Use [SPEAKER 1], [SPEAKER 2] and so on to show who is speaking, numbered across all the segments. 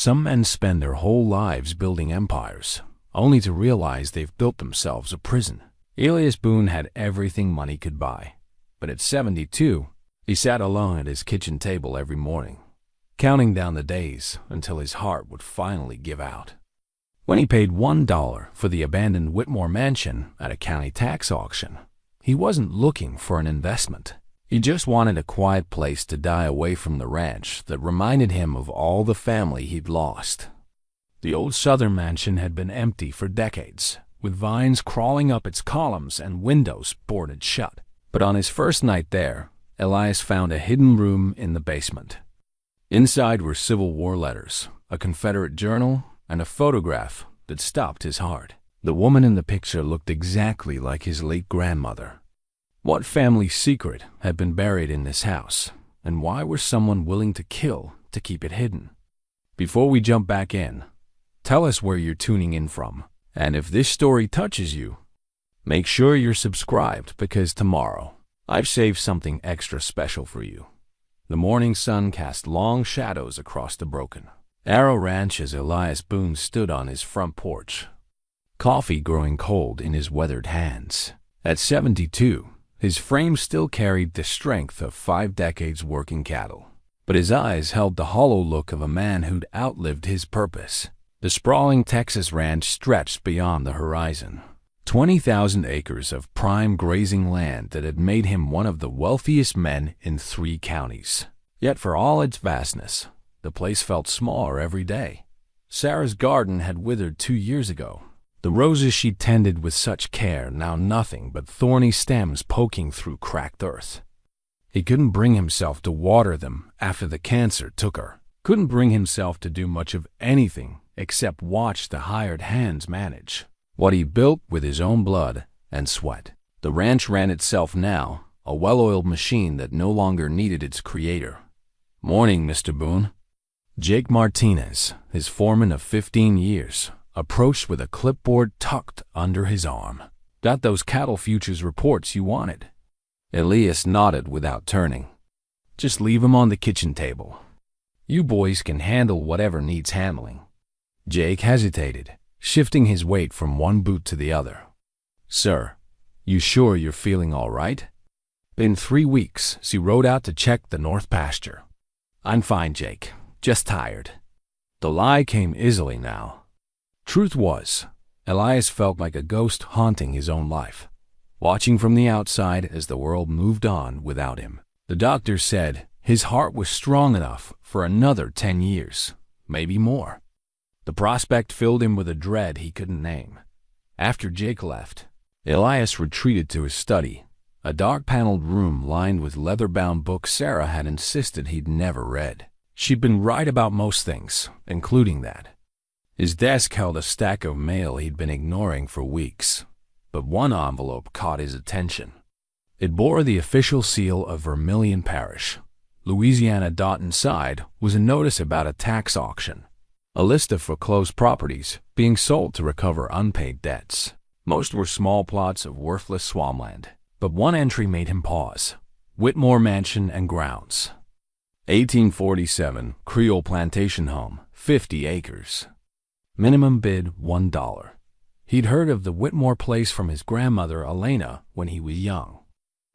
[SPEAKER 1] Some men spend their whole lives building empires, only to realize they've built themselves a prison. Elias Boone had everything money could buy, but at 72, he sat alone at his kitchen table every morning, counting down the days until his heart would finally give out. When he paid $1 for the abandoned Whitmore mansion at a county tax auction, he wasn't looking for an investment. He just wanted a quiet place to die away from the ranch that reminded him of all the family he'd lost. The old southern mansion had been empty for decades, with vines crawling up its columns and windows boarded shut. But on his first night there, Elias found a hidden room in the basement. Inside were Civil War letters, a Confederate journal, and a photograph that stopped his heart. The woman in the picture looked exactly like his late grandmother. What family secret had been buried in this house, and why was someone willing to kill to keep it hidden? Before we jump back in, tell us where you're tuning in from, and if this story touches you, make sure you're subscribed because tomorrow I've saved something extra special for you. The morning sun cast long shadows across the broken Arrow Ranch as Elias Boone stood on his front porch, coffee growing cold in his weathered hands. At 72, his frame still carried the strength of 5 decades working cattle, but his eyes held the hollow look of a man who'd outlived his purpose. The sprawling Texas ranch stretched beyond the horizon, 20,000 acres of prime grazing land that had made him one of the wealthiest men in 3 counties. Yet for all its vastness, the place felt smaller every day. Sarah's garden had withered 2 years ago. The roses she tended with such care, now nothing but thorny stems poking through cracked earth. He couldn't bring himself to water them after the cancer took her. Couldn't bring himself to do much of anything except watch the hired hands manage what he built with his own blood and sweat. The ranch ran itself now, a well-oiled machine that no longer needed its creator. "Morning, Mr. Boone." Jake Martinez, his foreman of 15 years, approached with a clipboard tucked under his arm. "Got those cattle futures reports you wanted?" Elias nodded without turning. "Just leave 'em on the kitchen table. You boys can handle whatever needs handling." Jake hesitated, shifting his weight from one boot to the other. "Sir, you sure you're feeling all right?" "Been 3 weeks, so he rode out to check the north pasture." "I'm fine, Jake. Just tired." The lie came easily now. Truth was, Elias felt like a ghost haunting his own life, watching from the outside as the world moved on without him. The doctor said his heart was strong enough for another 10 years, maybe more. The prospect filled him with a dread he couldn't name. After Jake left, Elias retreated to his study, a dark-paneled room lined with leather-bound books Sarah had insisted he'd never read. She'd been right about most things, including that. His desk held a stack of mail he'd been ignoring for weeks, but one envelope caught his attention. It bore the official seal of Vermilion Parish, Louisiana. Inside was a notice about a tax auction, a list of foreclosed properties being sold to recover unpaid debts. Most were small plots of worthless swampland, but one entry made him pause. Whitmore Mansion and Grounds. 1847 Creole Plantation Home, 50 acres. Minimum bid $1. He'd heard of the Whitmore place from his grandmother Elena when he was young.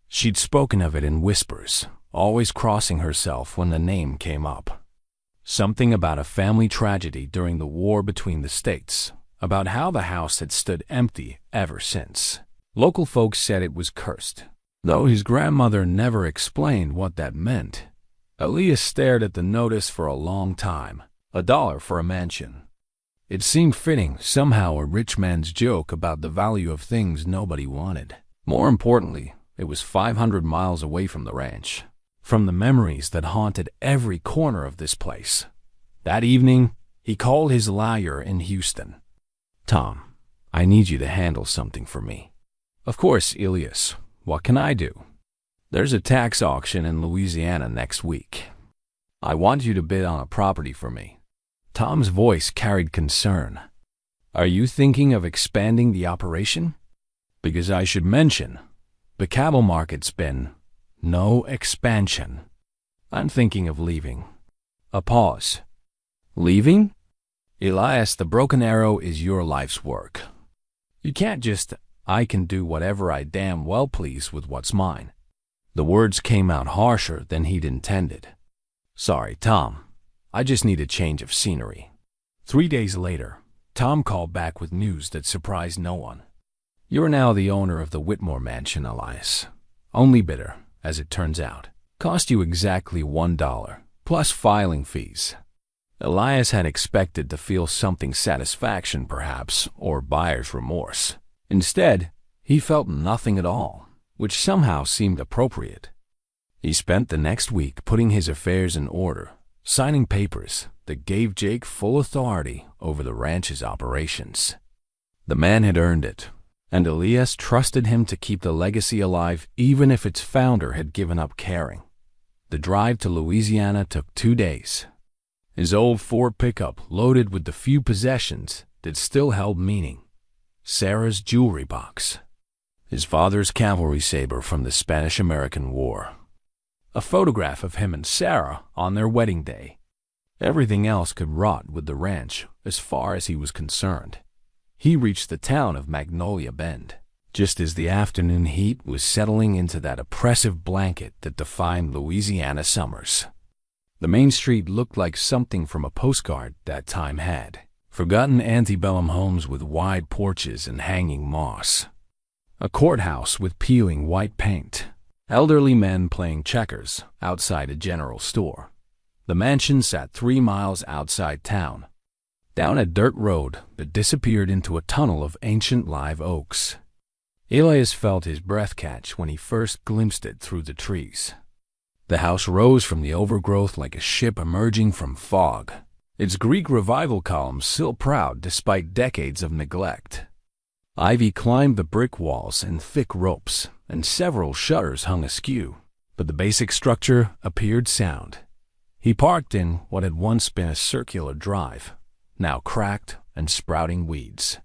[SPEAKER 1] She'd spoken of it in whispers, always crossing herself when the name came up. Something about a family tragedy during the war between the states, about how the house had stood empty ever since. Local folks said it was cursed, though his grandmother never explained what that meant. Elias stared at the notice for a long time. $1 for a mansion. It seemed fitting, somehow a rich man's joke about the value of things nobody wanted. More importantly, it was 500 miles away from the ranch, from the memories that haunted every corner of this place. That evening, he called his lawyer in Houston. "Tom, I need you to handle something for me." "Of course, Elias. What can I do?" "There's a tax auction in Louisiana next week. I want you to bid on a property for me." Tom's voice carried concern. "Are you thinking of expanding the operation? Because I should mention, the cattle market's been no expansion. I'm thinking of leaving." A pause. Leaving? Elias, the broken arrow is your life's work. You can't just, I can do whatever I damn well please with what's mine. The words came out harsher than he'd intended. Sorry, Tom. I just need a change of scenery. 3 days later, Tom called back with news that surprised no one. You're now the owner of the Whitmore mansion, Elias. Only bidder, as it turns out. Cost you exactly $1, plus filing fees. Elias had expected to feel something satisfaction, perhaps, or buyer's remorse. Instead, he felt nothing at all, which somehow seemed appropriate. He spent the next week putting his affairs in order, signing papers that gave Jake full authority over the ranch's operations. The man had earned it, and Elias trusted him to keep the legacy alive even if its founder had given up caring. The drive to Louisiana took 2 days. His old Ford pickup loaded with the few possessions that still held meaning. Sarah's jewelry box. His father's cavalry saber from the Spanish-American War. A photograph of him and Sarah on their wedding day. Everything else could rot with the ranch as far as he was concerned. He reached the town of Magnolia Bend, just as the afternoon heat was settling into that oppressive blanket that defined Louisiana summers. The main street looked like something from a postcard that time had. Forgotten antebellum homes with wide porches and hanging moss. A courthouse with peeling white paint. Elderly men playing checkers outside a general store. The mansion sat 3 miles outside town, down a dirt road that disappeared into a tunnel of ancient live oaks. Elias felt his breath catch when he first glimpsed it through the trees. The house rose from the overgrowth like a ship emerging from fog, its Greek revival columns still proud despite decades of neglect. Ivy climbed the brick walls and thick ropes, and several shutters hung askew, but the basic structure appeared sound. He parked in what had once been a circular drive, now cracked and sprouting weeds.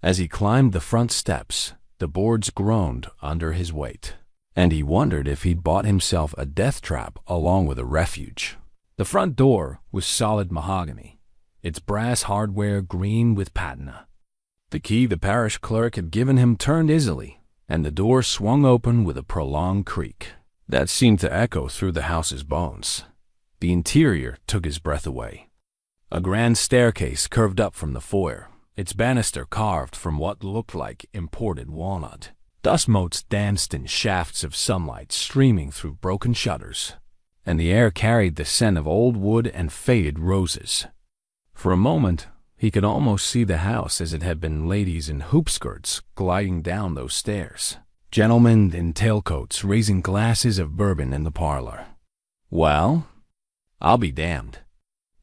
[SPEAKER 1] As he climbed the front steps, the boards groaned under his weight, and he wondered if he'd bought himself a death trap along with a refuge. The front door was solid mahogany, its brass hardware green with patina. The key the parish clerk had given him turned easily, and the door swung open with a prolonged creak that seemed to echo through the house's bones. The interior took his breath away. A grand staircase curved up from the foyer, its banister carved from what looked like imported walnut. Dust motes danced in shafts of sunlight streaming through broken shutters, and the air carried the scent of old wood and faded roses. For a moment, he could almost see the house as it had been, ladies in hoop skirts gliding down those stairs, gentlemen in tailcoats raising glasses of bourbon in the parlor. Well, I'll be damned.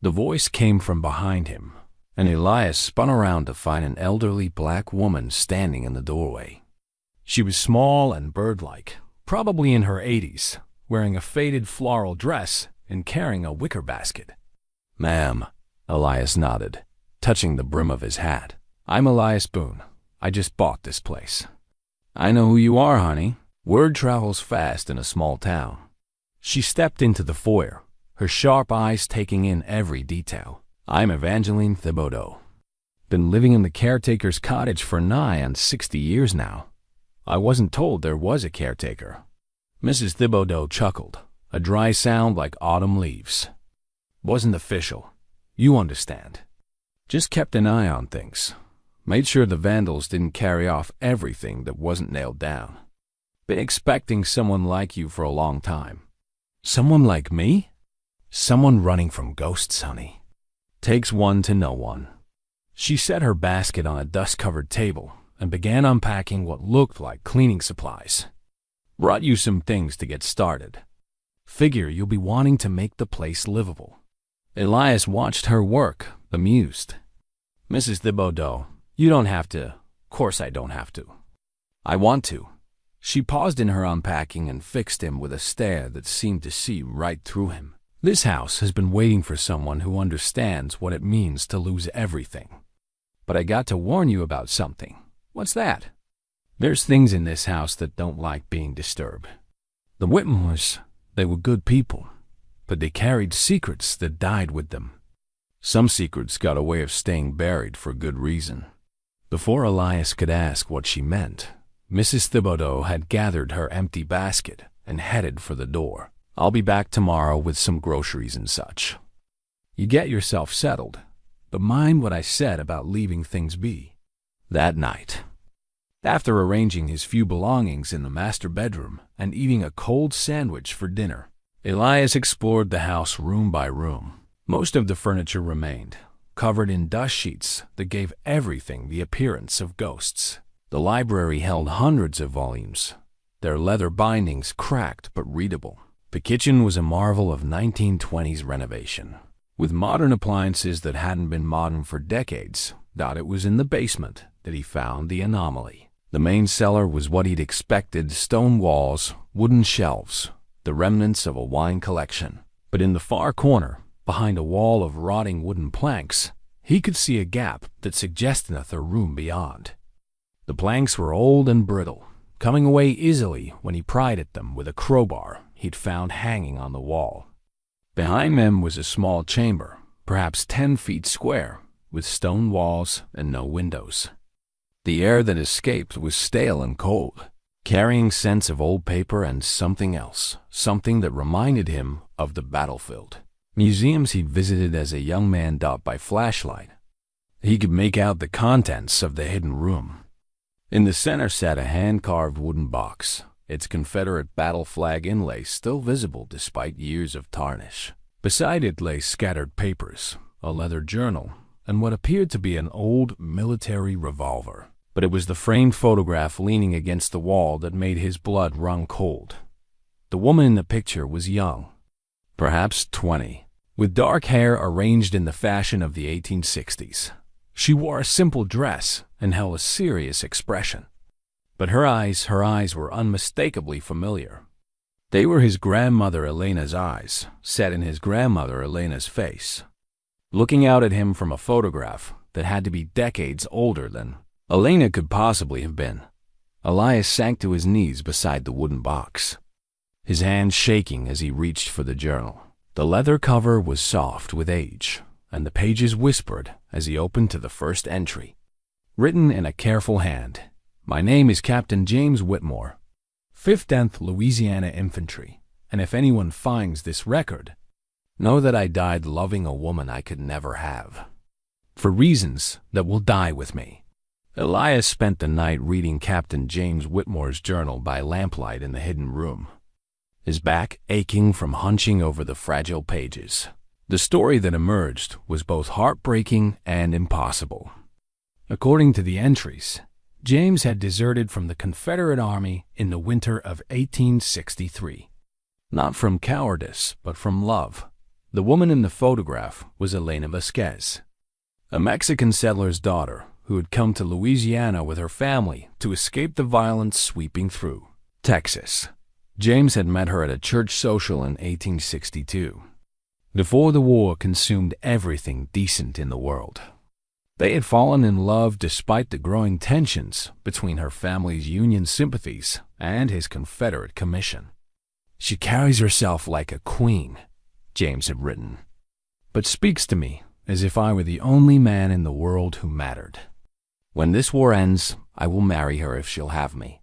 [SPEAKER 1] The voice came from behind him, and Elias spun around to find an elderly black woman standing in the doorway. She was small and bird-like, probably in her 80s, wearing a faded floral dress and carrying a wicker basket. "Ma'am," Elias nodded, touching the brim of his hat. "I'm Elias Boone. I just bought this place." "I know who you are, honey. Word travels fast in a small town." She stepped into the foyer, her sharp eyes taking in every detail. "I'm Evangeline Thibodeau. Been living in the caretaker's cottage for nigh on 60 years now. I wasn't told there was a caretaker." Mrs. Thibodeau chuckled, a dry sound like autumn leaves. "Wasn't official. You understand. Just kept an eye on things. Made sure the vandals didn't carry off everything that wasn't nailed down. Been expecting someone like you for a long time." "Someone like me?" "Someone running from ghosts, honey. Takes one to know one." She set her basket on a dust-covered table and began unpacking what looked like cleaning supplies. "Brought you some things to get started. Figure you'll be wanting to make the place livable." Elias watched her work, amused. "Mrs. Thibodeau, you don't have to. Course I don't have to. I want to." She paused in her unpacking and fixed him with a stare that seemed to see right through him. "This house has been waiting for someone who understands what it means to lose everything. But I got to warn you about something." "What's that?" "There's things in this house that don't like being disturbed. The Whitmores, they were good people, but they carried secrets that died with them. Some secrets got a way of staying buried for good reason. Before Elias could ask what she meant, Mrs. Thibodeau had gathered her empty basket and headed for the door. "I'll be back tomorrow with some groceries and such. You get yourself settled, but mind what I said about leaving things be." That night, after arranging his few belongings in the master bedroom and eating a cold sandwich for dinner, Elias explored the house room by room. Most of the furniture remained, covered in dust sheets that gave everything the appearance of ghosts. The library held hundreds of volumes, their leather bindings cracked but readable. The kitchen was a marvel of 1920s renovation, with modern appliances that hadn't been modern for decades. It was in the basement that he found the anomaly. The main cellar was what he'd expected: stone walls, wooden shelves, the remnants of a wine collection. But in the far corner, behind a wall of rotting wooden planks, he could see a gap that suggested a room beyond. The planks were old and brittle, coming away easily when he pried at them with a crowbar he'd found hanging on the wall. Behind them was a small chamber, perhaps 10 feet square, with stone walls and no windows. The air that escaped was stale and cold, carrying scents of old paper and something else, something that reminded him of the battlefield. Museums he'd visited as a young man by flashlight. He could make out the contents of the hidden room. In the center sat a hand-carved wooden box, its Confederate battle flag inlay still visible despite years of tarnish. Beside it lay scattered papers, a leather journal, and what appeared to be an old military revolver. But it was the framed photograph leaning against the wall that made his blood run cold. The woman in the picture was young, perhaps 20. With dark hair arranged in the fashion of the 1860s. She wore a simple dress and held a serious expression. But her eyes were unmistakably familiar. They were his grandmother Elena's eyes, set in his grandmother Elena's face, looking out at him from a photograph that had to be decades older than Elena could possibly have been. Elias sank to his knees beside the wooden box, his hands shaking as he reached for the journal. The leather cover was soft with age, and the pages whispered as he opened to the first entry. Written in a careful hand, "My name is Captain James Whitmore, 5th 10th Louisiana Infantry, and if anyone finds this record, know that I died loving a woman I could never have, for reasons that will die with me." Elias spent the night reading Captain James Whitmore's journal by lamplight in the hidden room, his back aching from hunching over the fragile pages. The story that emerged was both heartbreaking and impossible. According to the entries, James had deserted from the Confederate Army in the winter of 1863. Not from cowardice, but from love. The woman in the photograph was Elena Vasquez, a Mexican settler's daughter who had come to Louisiana with her family to escape the violence sweeping through Texas. James had met her at a church social in 1862, before the war consumed everything decent in the world. They had fallen in love despite the growing tensions between her family's Union sympathies and his Confederate commission. "She carries herself like a queen," James had written, "but speaks to me as if I were the only man in the world who mattered. When this war ends, I will marry her if she'll have me,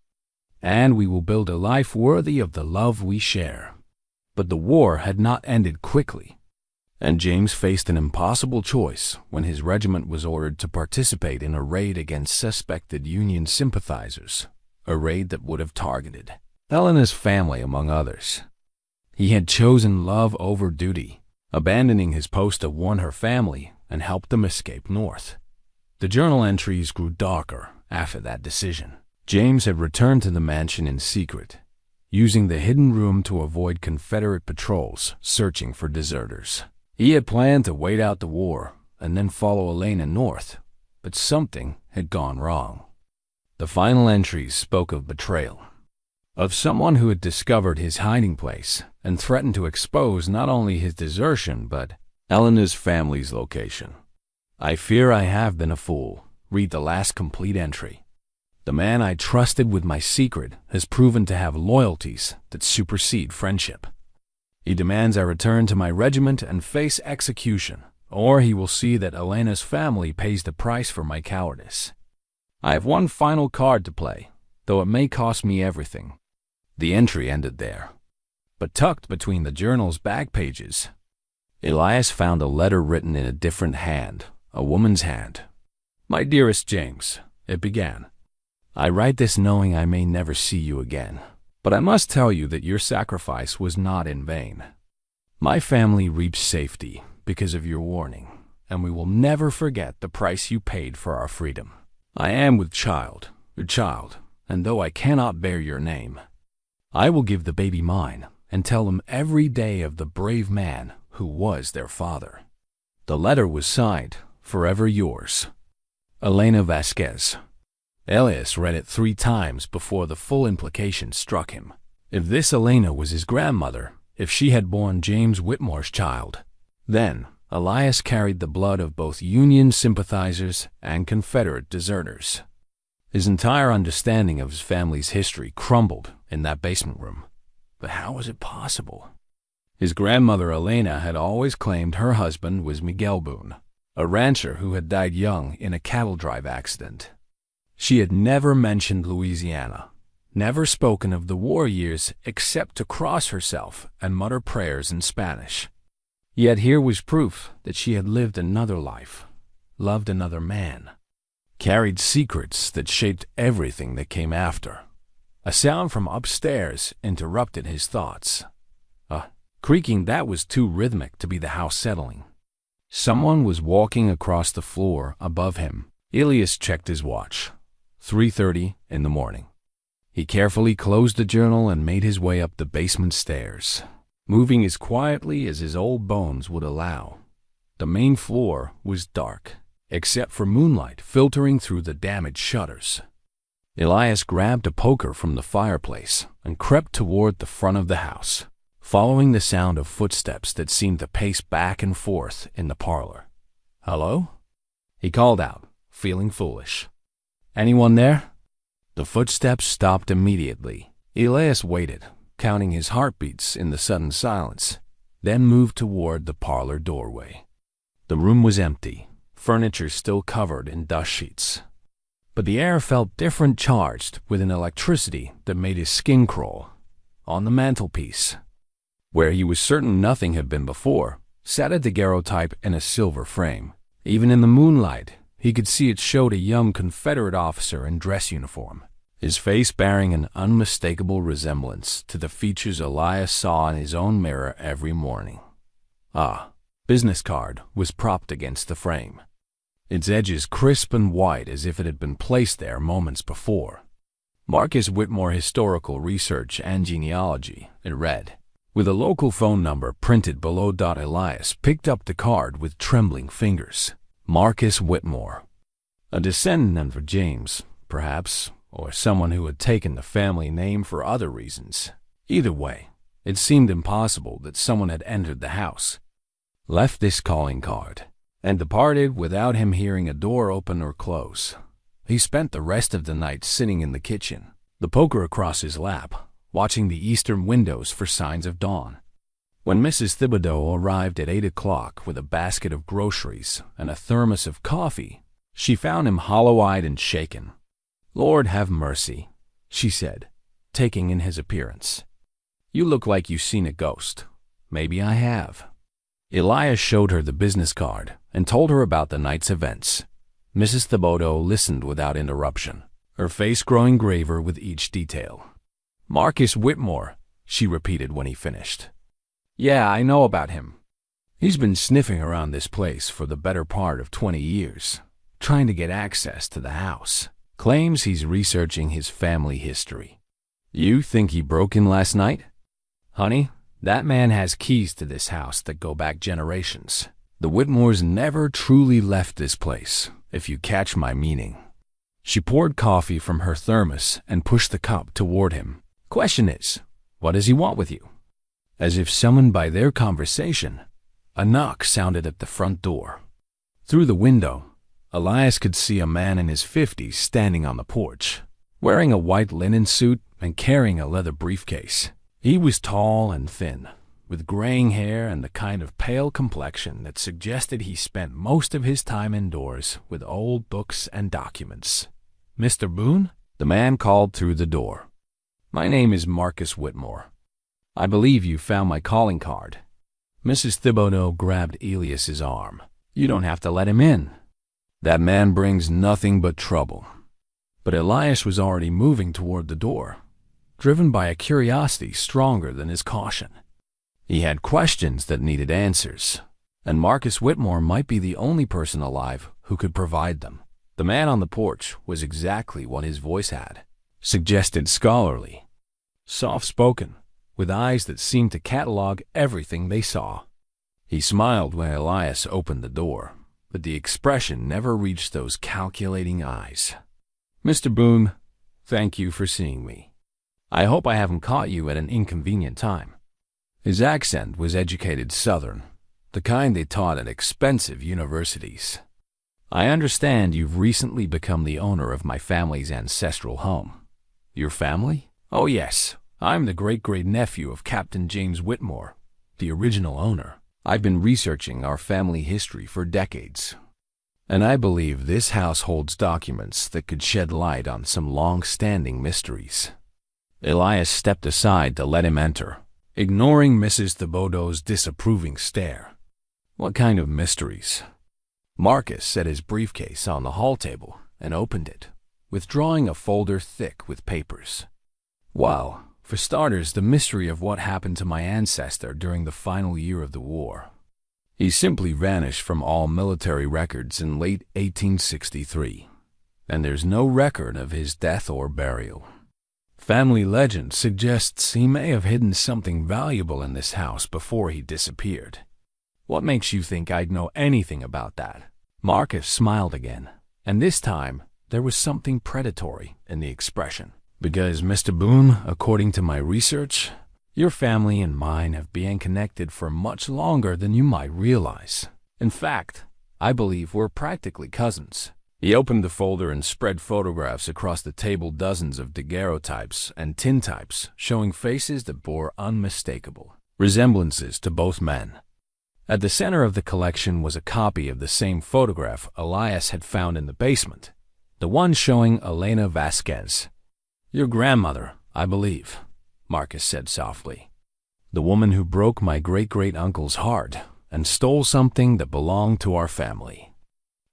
[SPEAKER 1] and we will build a life worthy of the love we share." But the war had not ended quickly, and James faced an impossible choice when his regiment was ordered to participate in a raid against suspected Union sympathizers, a raid that would have targeted Elena's family among others. He had chosen love over duty, abandoning his post to warn her family and help them escape north. The journal entries grew darker after that decision. James had returned to the mansion in secret, using the hidden room to avoid Confederate patrols searching for deserters. He had planned to wait out the war and then follow Elena north, but something had gone wrong. The final entries spoke of betrayal, of someone who had discovered his hiding place and threatened to expose not only his desertion but Elena's family's location. "I fear I have been a fool," read the last complete entry. "The man I trusted with my secret has proven to have loyalties that supersede friendship. He demands I return to my regiment and face execution, or he will see that Elena's family pays the price for my cowardice. I have one final card to play, though it may cost me everything." The entry ended there. But tucked between the journal's back pages, Elias found a letter written in a different hand, a woman's hand. "My dearest James," it began, "I write this knowing I may never see you again, but I must tell you that your sacrifice was not in vain. My family reached safety because of your warning, and we will never forget the price you paid for our freedom. I am with your child, and though I cannot bear your name, I will give the baby mine and tell them every day of the brave man who was their father." The letter was signed, "Forever yours, Elena Vasquez." Elias read it 3 times before the full implication struck him. If this Elena was his grandmother, if she had borne James Whitmore's child, then Elias carried the blood of both Union sympathizers and Confederate deserters. His entire understanding of his family's history crumbled in that basement room. But how was it possible? His grandmother Elena had always claimed her husband was Miguel Boone, a rancher who had died young in a cattle drive accident. She had never mentioned Louisiana, never spoken of the war years except to cross herself and mutter prayers in Spanish. Yet here was proof that she had lived another life, loved another man, carried secrets that shaped everything that came after. A sound from upstairs interrupted his thoughts. A creaking that was too rhythmic to be the house settling. Someone was walking across the floor above him. Elias checked his watch. 3:30 in the morning. He carefully closed the journal and made his way up the basement stairs, moving as quietly as his old bones would allow. The main floor was dark, except for moonlight filtering through the damaged shutters. Elias grabbed a poker from the fireplace and crept toward the front of the house, following the sound of footsteps that seemed to pace back and forth in the parlor. "Hello?" he called out, feeling foolish. "Anyone there?" The footsteps stopped immediately. Elias waited, counting his heartbeats in the sudden silence, then moved toward the parlor doorway. The room was empty, furniture still covered in dust sheets. But the air felt different, charged with an electricity that made his skin crawl. On the mantelpiece, where he was certain nothing had been before, sat a daguerreotype in a silver frame. Even in the moonlight, he could see it showed a young Confederate officer in dress uniform, his face bearing an unmistakable resemblance to the features Elias saw in his own mirror every morning. Business card was propped against the frame, its edges crisp and white as if it had been placed there moments before. "Marcus Whitmore Historical Research and Genealogy," it read, with a local phone number printed below. Elias picked up the card with trembling fingers. Marcus Whitmore. A descendant of James, perhaps, or someone who had taken the family name for other reasons. Either way, it seemed impossible that someone had entered the house, left this calling card, and departed without him hearing a door open or close. He spent the rest of the night sitting in the kitchen, the poker across his lap, watching the eastern windows for signs of dawn. When Mrs. Thibodeau arrived at 8 o'clock with a basket of groceries and a thermos of coffee, she found him hollow-eyed and shaken. "Lord have mercy," she said, taking in his appearance. "You look like you've seen a ghost." "Maybe I have." Elias showed her the business card and told her about the night's events. Mrs. Thibodeau listened without interruption, her face growing graver with each detail. "Marcus Whitmore," she repeated when he finished. "Yeah, I know about him. He's been sniffing around this place for the better part of 20 years, trying to get access to the house. Claims he's researching his family history." "You think he broke in last night?" "Honey, that man has keys to this house that go back generations. The Whitmores never truly left this place, if you catch my meaning." She poured coffee from her thermos and pushed the cup toward him. "Question is, what does he want with you?" As if summoned by their conversation, a knock sounded at the front door. Through the window, Elias could see a man in his 50s standing on the porch, wearing a white linen suit and carrying a leather briefcase. He was tall and thin, with graying hair and the kind of pale complexion that suggested he spent most of his time indoors with old books and documents. "Mr. Boone?" the man called through the door. "My name is Marcus Whitmore. I believe you found my calling card." Mrs. Thibodeau grabbed Elias's arm. "You don't have to let him in. That man brings nothing but trouble." But Elias was already moving toward the door, driven by a curiosity stronger than his caution. He had questions that needed answers, and Marcus Whitmore might be the only person alive who could provide them. The man on the porch was exactly what his voice had suggested: scholarly, soft-spoken, with eyes that seemed to catalog everything they saw. He smiled when Elias opened the door, but the expression never reached those calculating eyes. "Mr. Boone, thank you for seeing me. I hope I haven't caught you at an inconvenient time." His accent was educated Southern, the kind they taught at expensive universities. "I understand you've recently become the owner of my family's ancestral home." "Your family?" "Oh yes, I'm the great-great-nephew of Captain James Whitmore, the original owner. I've been researching our family history for decades, and I believe this house holds documents that could shed light on some long-standing mysteries." Elias stepped aside to let him enter, ignoring Mrs. Thibodeau's disapproving stare. "What kind of mysteries?" Marcus set his briefcase on the hall table and opened it, withdrawing a folder thick with papers. "Well, for starters, the mystery of what happened to my ancestor during the final year of the war. He simply vanished from all military records in late 1863, and there's no record of his death or burial. Family legend suggests he may have hidden something valuable in this house before he disappeared." "What makes you think I'd know anything about that?" Marcus smiled again, and this time there was something predatory in the expression. "Because, Mr. Boone, according to my research, your family and mine have been connected for much longer than you might realize. In fact, I believe we're practically cousins." He opened the folder and spread photographs across the table, dozens of daguerreotypes and tintypes showing faces that bore unmistakable resemblances to both men. At the center of the collection was a copy of the same photograph Elias had found in the basement, the one showing Elena Vasquez. "Your grandmother, I believe," Marcus said softly. "The woman who broke my great-great-uncle's heart and stole something that belonged to our family.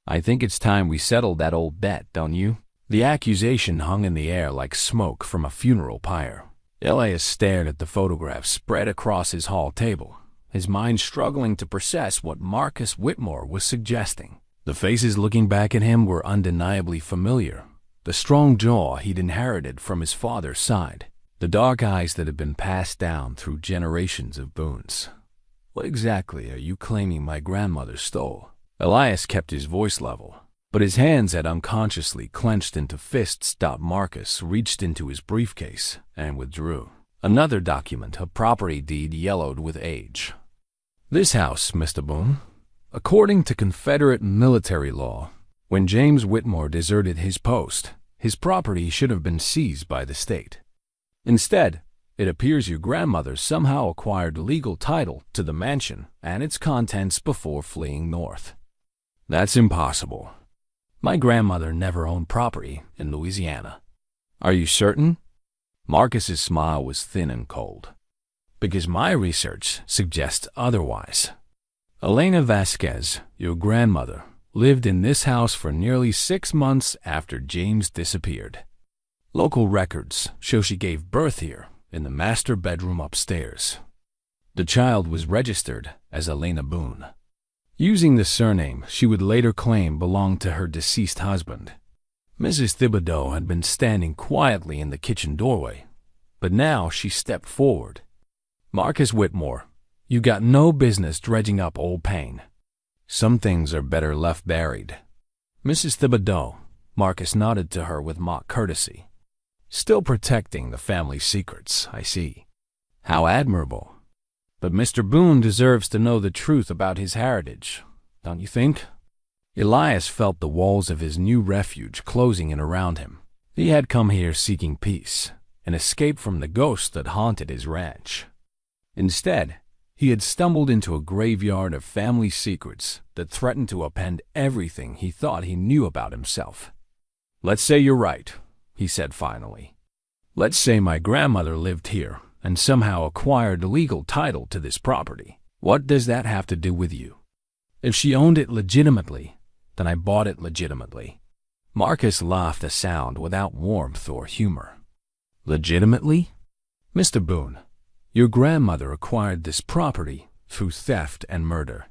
[SPEAKER 1] I think it's time we settled that old bet, don't you?" The accusation hung in the air like smoke from a funeral pyre. Elias stared at the photograph spread across his hall table, his mind struggling to process what Marcus Whitmore was suggesting. The faces looking back at him were undeniably familiar. The strong jaw he'd inherited from his father's side, the dark eyes that had been passed down through generations of Boones. "What exactly are you claiming my grandmother stole?" Elias kept his voice level, but his hands had unconsciously clenched into fists. Marcus reached into his briefcase and withdrew another document, a property deed yellowed with age. "This house, Mr. Boone, according to Confederate military law, when James Whitmore deserted his post, his property should have been seized by the state. Instead, it appears your grandmother somehow acquired legal title to the mansion and its contents before fleeing north." "That's impossible. My grandmother never owned property in Louisiana." "Are you certain?" Marcus's smile was thin and cold. "Because my research suggests otherwise. Elena Vasquez, your grandmother, lived in this house for nearly 6 months after James disappeared. Local records show she gave birth here in the master bedroom upstairs. The child was registered as Elena Boone, using the surname she would later claim belonged to her deceased husband." Mrs. Thibodeau had been standing quietly in the kitchen doorway, but now she stepped forward. "Marcus Whitmore, you got no business dredging up old pain. Some things are better left buried." "Mrs. Thibodeau," Marcus nodded to her with mock courtesy. "Still protecting the family secrets, I see. How admirable. But Mr. Boone deserves to know the truth about his heritage, don't you think?" Elias felt the walls of his new refuge closing in around him. He had come here seeking peace, an escape from the ghosts that haunted his ranch. Instead, He had stumbled into a graveyard of family secrets that threatened to upend everything he thought he knew about himself. "Let's say you're right," he said finally. "Let's say my grandmother lived here and somehow acquired legal title to this property. What does that have to do with you? If she owned it legitimately, then I bought it legitimately." Marcus laughed a sound without warmth or humor. "Legitimately? Mr. Boone, your grandmother acquired this property through theft and murder.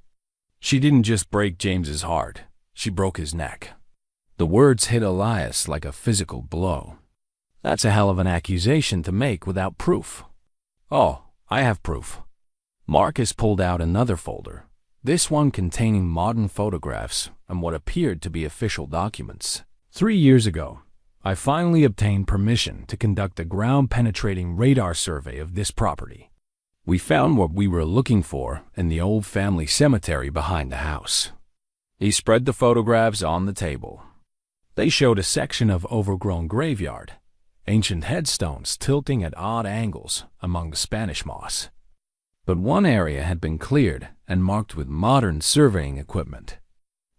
[SPEAKER 1] She didn't just break James's heart, she broke his neck." The words hit Elias like a physical blow. "That's a hell of an accusation to make without proof." "Oh, I have proof." Marcus pulled out another folder, this one containing modern photographs and what appeared to be official documents. 3 years ago, I finally obtained permission to conduct a ground-penetrating radar survey of this property. We found what we were looking for in the old family cemetery behind the house. He spread the photographs on the table. They showed a section of overgrown graveyard, ancient headstones tilting at odd angles among the Spanish moss. But one area had been cleared and marked with modern surveying equipment.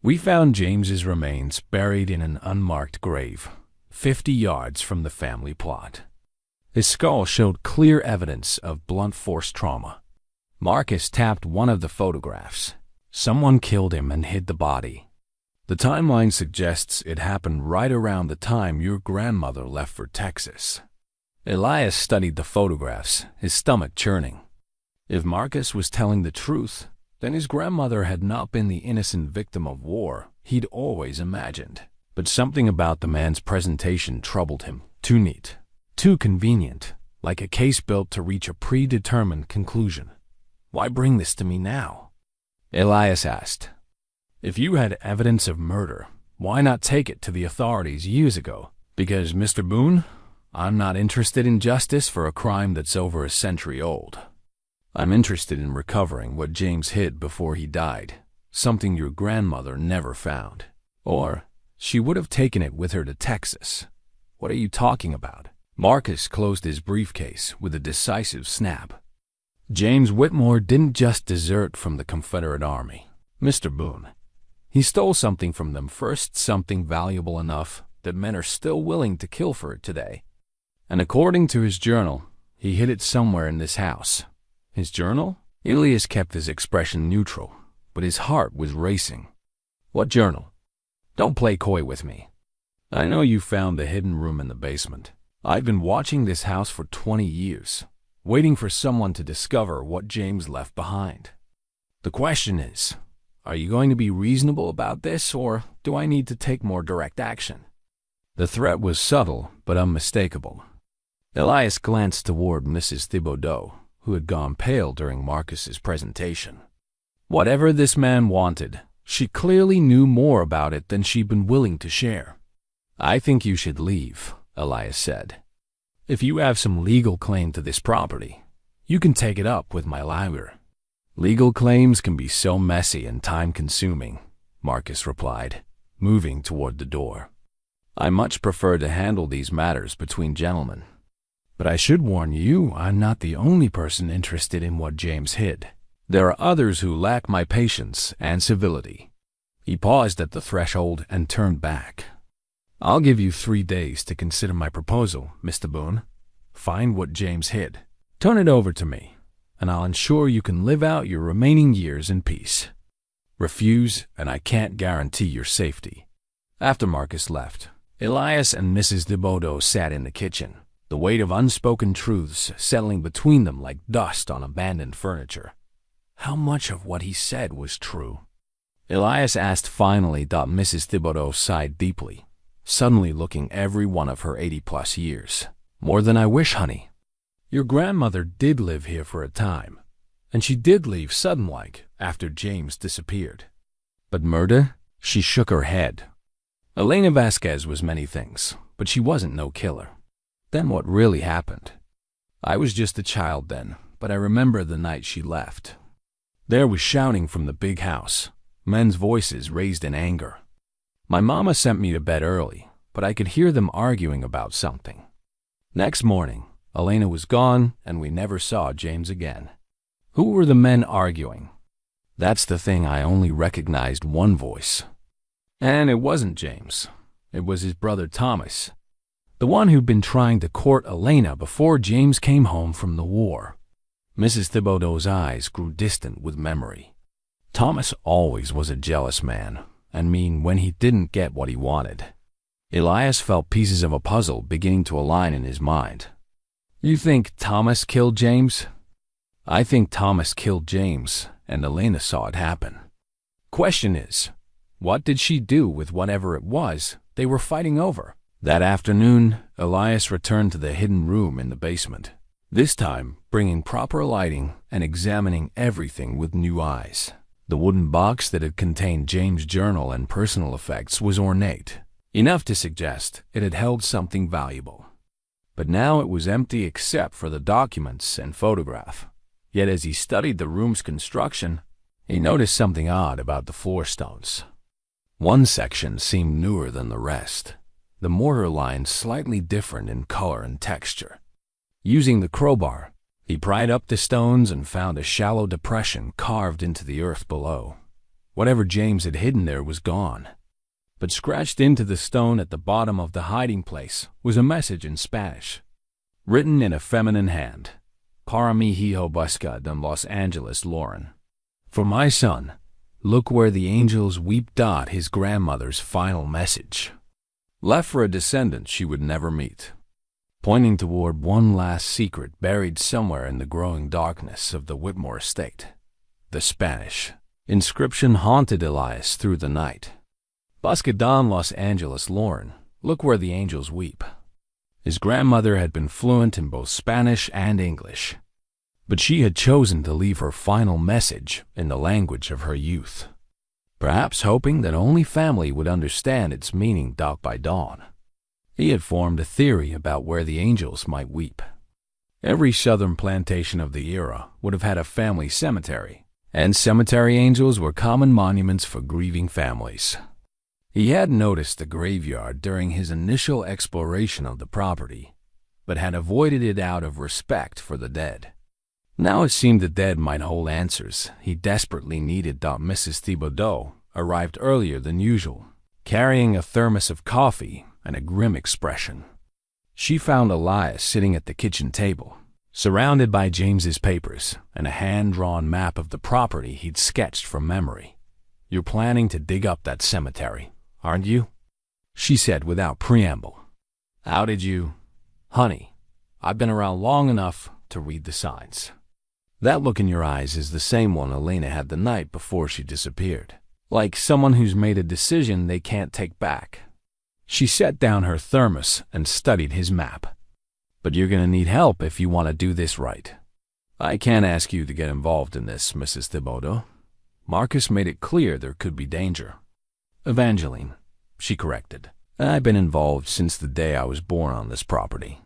[SPEAKER 1] We found James's remains buried in an unmarked grave, 50 yards from the family plot. His skull showed clear evidence of blunt force trauma. Marcus tapped one of the photographs. Someone killed him and hid the body. The timeline suggests it happened right around the time your grandmother left for Texas. Elias studied the photographs, his stomach churning. If Marcus was telling the truth, then his grandmother had not been the innocent victim of war he'd always imagined. But something about the man's presentation troubled him. Too neat, too convenient, like a case built to reach a predetermined conclusion. "Why bring this to me now?" Elias asked. "If you had evidence of murder, why not take it to the authorities years ago?" "Because, Mr. Boone, I'm not interested in justice for a crime that's over a century old. I'm interested in recovering what James hid before he died, something your grandmother never found. Or she would have taken it with her to Texas. What are you talking about?" Marcus closed his briefcase with a decisive snap. "James Whitmore didn't just desert from the Confederate Army, Mr. Boone. He stole something from them first, something valuable enough that men are still willing to kill for it today. And according to his journal, he hid it somewhere in this house." "His journal?" Elias kept his expression neutral, but his heart was racing. "What journal? Don't play coy with me. I know you found the hidden room in the basement. I've been watching this house for 20 years, waiting for someone to discover what James left behind. The question is, are you going to be reasonable about this, or do I need to take more direct action?" The threat was subtle but unmistakable. Elias glanced toward Mrs. Thibodeau, who had gone pale during Marcus's presentation. Whatever this man wanted, she clearly knew more about it than she'd been willing to share. "I think you should leave," Elias said. "If you have some legal claim to this property, you can take it up with my lawyer." "Legal claims can be so messy and time-consuming," Marcus replied, moving toward the door. "I much prefer to handle these matters between gentlemen. But I should warn you, I'm not the only person interested in what James hid. There are others who lack my patience and civility." He paused at the threshold and turned back. "I'll give you 3 days to consider my proposal, Mr. Boone. Find what James hid. Turn it over to me, and I'll ensure you can live out your remaining years in peace. Refuse, and I can't guarantee your safety." After Marcus left, Elias and Mrs. Thibodeau sat in the kitchen, the weight of unspoken truths settling between them like dust on abandoned furniture. How much of what he said was true? Elias asked finally. Mrs. Thibodeau sighed deeply, suddenly looking every one of her 80-plus years. "More than I wish, honey. Your grandmother did live here for a time, and she did leave sudden-like after James disappeared. But murder?" She shook her head. "Elena Vasquez was many things, but she wasn't no killer." "Then what really happened?" "I was just a child then, but I remember the night she left. There was shouting from the big house, men's voices raised in anger. My mama sent me to bed early, but I could hear them arguing about something. Next morning, Elena was gone, and we never saw James again." Who were the men arguing? That's the thing, I only recognized one voice. And it wasn't James. It was his brother Thomas, the one who'd been trying to court Elena before James came home from the war. Mrs. Thibodeau's eyes grew distant with memory. Thomas always was a jealous man, and mean when he didn't get what he wanted. Elias felt pieces of a puzzle beginning to align in his mind. You think Thomas killed James? I think Thomas killed James, and Elena saw it happen. Question is, what did she do with whatever it was they were fighting over? That afternoon, Elias returned to the hidden room in the basement, this time bringing proper lighting and examining everything with new eyes. The wooden box that had contained James' journal and personal effects was ornate, enough to suggest it had held something valuable. But now it was empty except for the documents and photograph. Yet as he studied the room's construction, he noticed something odd about the floor stones. One section seemed newer than the rest, the mortar lines slightly different in color and texture. Using the crowbar, he pried up the stones and found a shallow depression carved into the earth below. Whatever James had hidden there was gone. But scratched into the stone at the bottom of the hiding place was a message in Spanish, written in a feminine hand. Para mi hijo busca de Los Angeles Lauren. For my son, look where the angels weep. His grandmother's final message. Left for a descendant she would never meet. Pointing toward one last secret buried somewhere in the growing darkness of the Whitmore estate. The Spanish inscription haunted Elias through the night. Busca de Los Angeles Lauren, look where the angels weep. His grandmother had been fluent in both Spanish and English, but she had chosen to leave her final message in the language of her youth, perhaps hoping that only family would understand its meaning. By dawn, he had formed a theory about where the angels might weep. Every southern plantation of the era would have had a family cemetery, and cemetery angels were common monuments for grieving families. He had noticed the graveyard during his initial exploration of the property, but had avoided it out of respect for the dead. Now it seemed the dead might hold answers he desperately needed. Mrs. Thibodeau arrived earlier than usual, carrying a thermos of coffee and a grim expression. She found Elias sitting at the kitchen table, surrounded by James's papers and a hand-drawn map of the property he'd sketched from memory. You're planning to dig up that cemetery, aren't you? She said without preamble. How did you? Honey, I've been around long enough to read the signs. That look in your eyes is the same one Elena had the night before she disappeared, like someone who's made a decision they can't take back. She set down her thermos and studied his map. But you're going to need help if you want to do this right. I can't ask you to get involved in this, Mrs. Thibodeau. Marcus made it clear there could be danger. Evangeline, she corrected. I've been involved since the day I was born on this property.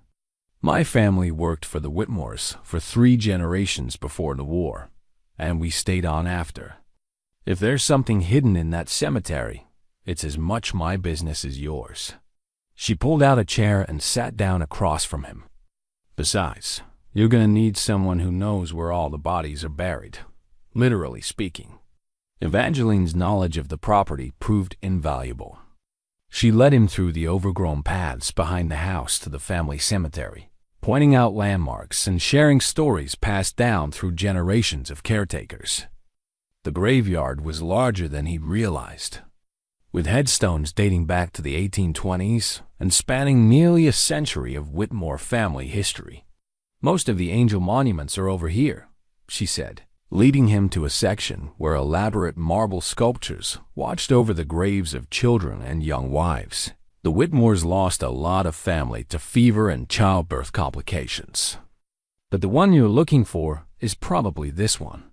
[SPEAKER 1] My family worked for the Whitmores for 3 generations before the war, and we stayed on after. If there's something hidden in that cemetery, it's as much my business as yours. She pulled out a chair and sat down across from him. Besides, you're going to need someone who knows where all the bodies are buried, literally speaking. Evangeline's knowledge of the property proved invaluable. She led him through the overgrown paths behind the house to the family cemetery, pointing out landmarks and sharing stories passed down through generations of caretakers. The graveyard was larger than he'd realized, with headstones dating back to the 1820s and spanning nearly a century of Whitmore family history. Most of the angel monuments are over here, she said, leading him to a section where elaborate marble sculptures watched over the graves of children and young wives. The Whitmores lost a lot of family to fever and childbirth complications. But the one you're looking for is probably this one.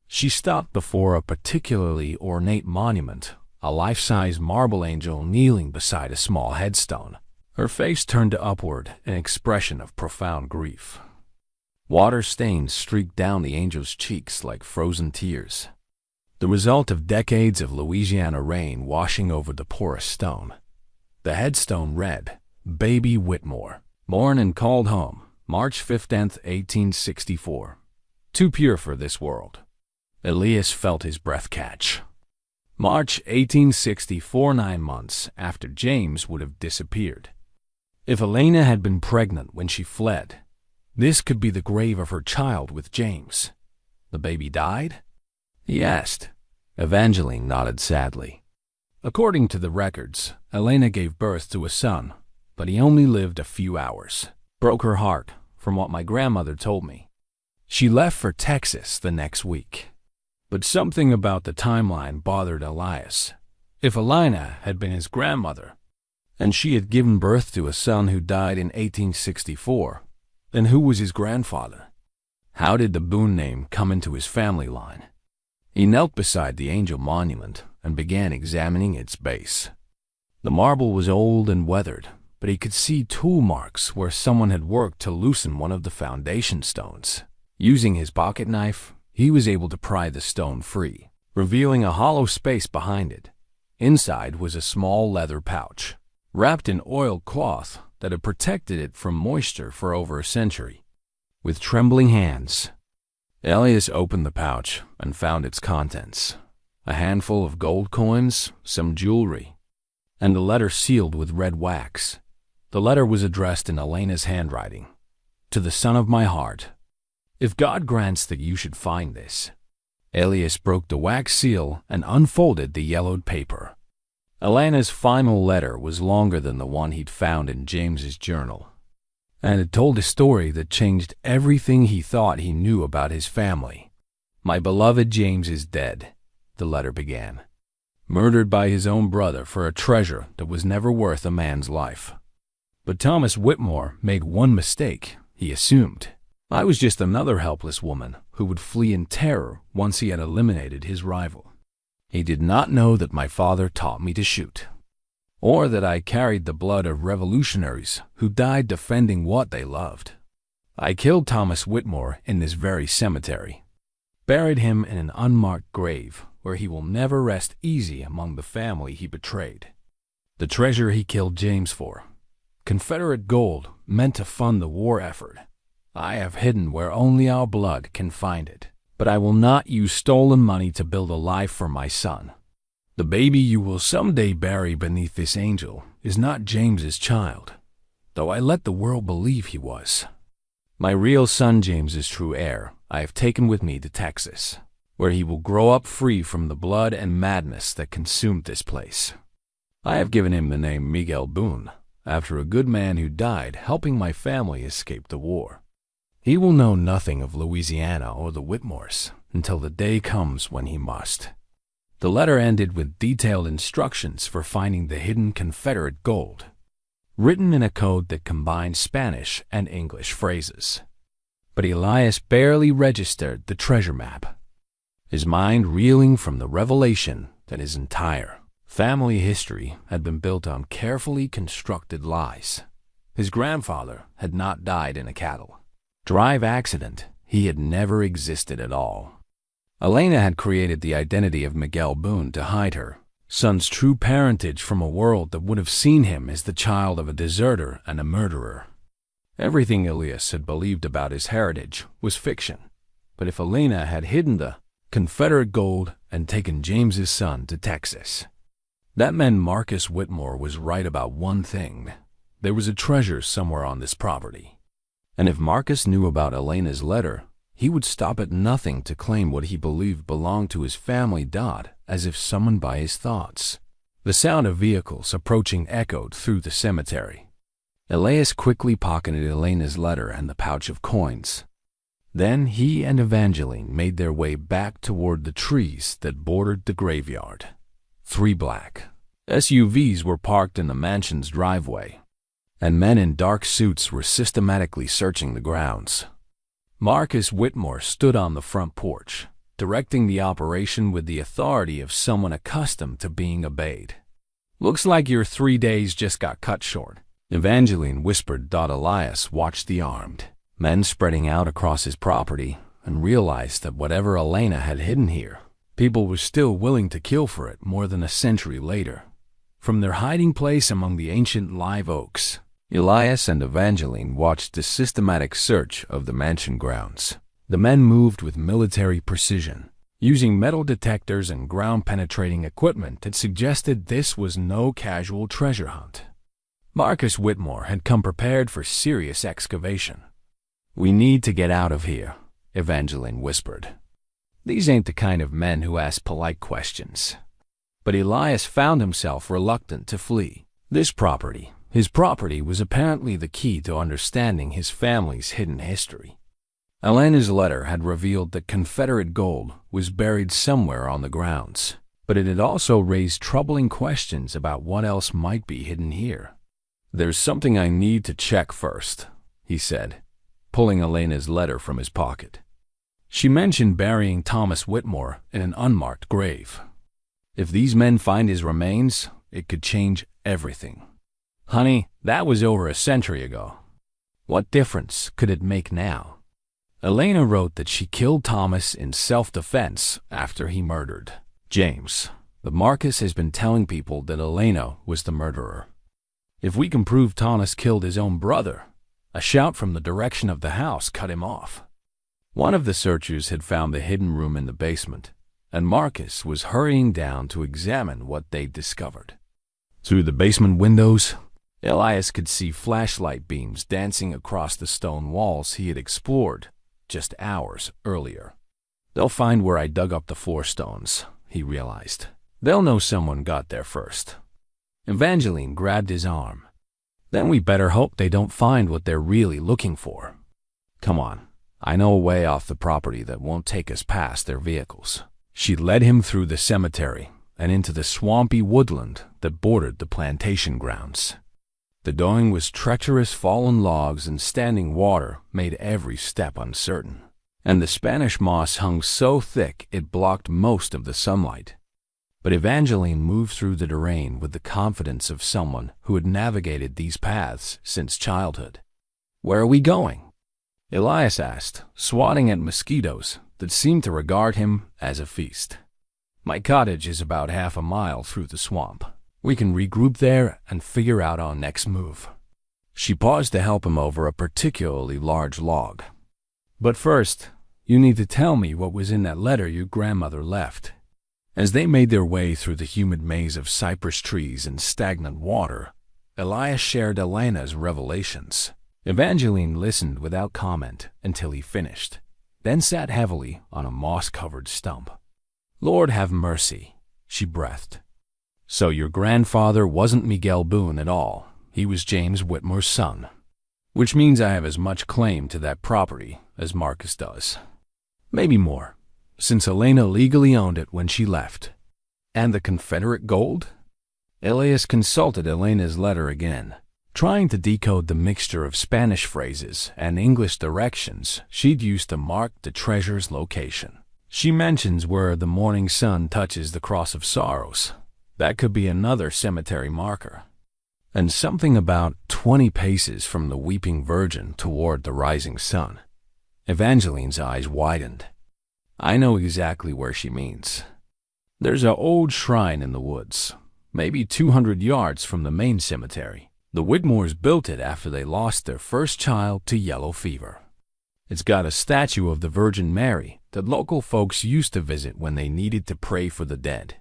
[SPEAKER 1] She stopped before a particularly ornate monument, a life-size marble angel kneeling beside a small headstone. Her face turned upward, an expression of profound grief. Water stains streaked down the angel's cheeks like frozen tears, the result of decades of Louisiana rain washing over the porous stone. The headstone read, Baby Whitmore, born and called home, March 15, 1864. too pure for this world. Elias felt his breath catch. March 1864, 9 months after James would have disappeared. If Elena had been pregnant when she fled, this could be the grave of her child with James. The baby died? He asked. Evangeline nodded sadly. According to the records, Elena gave birth to a son, but he only lived a few hours. Broke her heart, from what my grandmother told me. She left for Texas the next week. But something about the timeline bothered Elias. If Elena had been his grandmother, and she had given birth to a son who died in 1864, then who was his grandfather? How did the Boone name come into his family line? He knelt beside the Angel Monument and began examining its base. The marble was old and weathered, but he could see tool marks where someone had worked to loosen one of the foundation stones. Using his pocket knife, he was able to pry the stone free, revealing a hollow space behind it. Inside was a small leather pouch, wrapped in oiled cloth that had protected it from moisture for over a century. With trembling hands, Elias opened the pouch and found its contents: a handful of gold coins, some jewelry, and a letter sealed with red wax. The letter was addressed in Elena's handwriting. To the son of my heart, if God grants that you should find this. Elias broke the wax seal and unfolded the yellowed paper. Elena's final letter was longer than the one he'd found in James's journal, and it told a story that changed everything he thought he knew about his family. My beloved James is dead, the letter began. Murdered by his own brother for a treasure that was never worth a man's life. But Thomas Whitmore made one mistake, he assumed. I was just another helpless woman who would flee in terror once he had eliminated his rival. He did not know that my father taught me to shoot, or that I carried the blood of revolutionaries who died defending what they loved. I killed Thomas Whitmore in this very cemetery, buried him in an unmarked grave where he will never rest easy among the family he betrayed. The treasure he killed James for, Confederate gold meant to fund the war effort, I have hidden where only our blood can find it. But I will not use stolen money to build a life for my son. The baby you will someday bury beneath this angel is not James's child, though I let the world believe he was. My real son James's true heir I have taken with me to Texas, where he will grow up free from the blood and madness that consumed this place. I have given him the name Miguel Boone, after a good man who died helping my family escape the war. He will know nothing of Louisiana or the Whitmores until the day comes when he must. The letter ended with detailed instructions for finding the hidden Confederate gold, written in a code that combined Spanish and English phrases. But Elias barely registered the treasure map, his mind reeling from the revelation that his entire family history had been built on carefully constructed lies. His grandfather had not died in a cattle drive accident. He had never existed at all. Elena had created the identity of Miguel Boone to hide her son's true parentage from a world that would have seen him as the child of a deserter and a murderer. Everything Elias had believed about his heritage was fiction. But if Elena had hidden the Confederate gold and taken James's son to Texas, that meant Marcus Whitmore was right about one thing. There was a treasure somewhere on this property. And if Marcus knew about Elena's letter, he would stop at nothing to claim what he believed belonged to his family as if summoned by his thoughts. The sound of vehicles approaching echoed through the cemetery. Elias quickly pocketed Elena's letter and the pouch of coins. Then he and Evangeline made their way back toward the trees that bordered the graveyard. 3 black SUVs were parked in the mansion's driveway, and men in dark suits were systematically searching the grounds. Marcus Whitmore stood on the front porch, directing the operation with the authority of someone accustomed to being obeyed. "Looks like your 3 days just got cut short," Evangeline whispered. Elias watched the armed men spreading out across his property and realized that whatever Elena had hidden here, people were still willing to kill for it more than a century later. From their hiding place among the ancient live oaks, Elias and Evangeline watched the systematic search of the mansion grounds. The men moved with military precision, using metal detectors and ground-penetrating equipment that suggested this was no casual treasure hunt. Marcus Whitmore had come prepared for serious excavation. "We need to get out of here," Evangeline whispered. These ain't the kind of men who ask polite questions. But Elias found himself reluctant to flee. His property was apparently the key to understanding his family's hidden history. Elena's letter had revealed that Confederate gold was buried somewhere on the grounds, but it had also raised troubling questions about what else might be hidden here. "There's something I need to check first," he said, pulling Elena's letter from his pocket. She mentioned burying Thomas Whitmore in an unmarked grave. If these men find his remains, it could change everything. "Honey, that was over a century ago. What difference could it make now?" Elena wrote that she killed Thomas in self-defense after he murdered James. But Marcus has been telling people that Elena was the murderer. "If we can prove Thomas killed his own brother," a shout from the direction of the house cut him off. One of the searchers had found the hidden room in the basement, and Marcus was hurrying down to examine what they'd discovered. Through the basement windows, Elias could see flashlight beams dancing across the stone walls he had explored just hours earlier. "They'll find where I dug up the floor stones," he realized. "They'll know someone got there first." Evangeline grabbed his arm. "Then we better hope they don't find what they're really looking for. Come on, I know a way off the property that won't take us past their vehicles." She led him through the cemetery and into the swampy woodland that bordered the plantation grounds. The going was treacherous. Fallen logs and standing water made every step uncertain, and the Spanish moss hung so thick it blocked most of the sunlight. But Evangeline moved through the terrain with the confidence of someone who had navigated these paths since childhood. "Where are we going?" Elias asked, swatting at mosquitoes that seemed to regard him as a feast. "My cottage is about half a mile through the swamp. We can regroup there and figure out our next move." She paused to help him over a particularly large log. "But first, you need to tell me what was in that letter your grandmother left." As they made their way through the humid maze of cypress trees and stagnant water, Elias shared Elena's revelations. Evangeline listened without comment until he finished, then sat heavily on a moss-covered stump. "Lord have mercy," she breathed. "So your grandfather wasn't Miguel Boone at all. He was James Whitmore's son. Which means I have as much claim to that property as Marcus does. Maybe more, since Elena legally owned it when she left." "And the Confederate gold?" Elias consulted Elena's letter again, trying to decode the mixture of Spanish phrases and English directions she'd used to mark the treasure's location. She mentions where the morning sun touches the cross of sorrows. That could be another cemetery marker. And something about 20 paces from the weeping Virgin toward the rising sun. Evangeline's eyes widened. "I know exactly where she means. There's an old shrine in the woods, maybe 200 yards from the main cemetery. The Whitmores built it after they lost their first child to yellow fever. It's got a statue of the Virgin Mary that local folks used to visit when they needed to pray for the dead."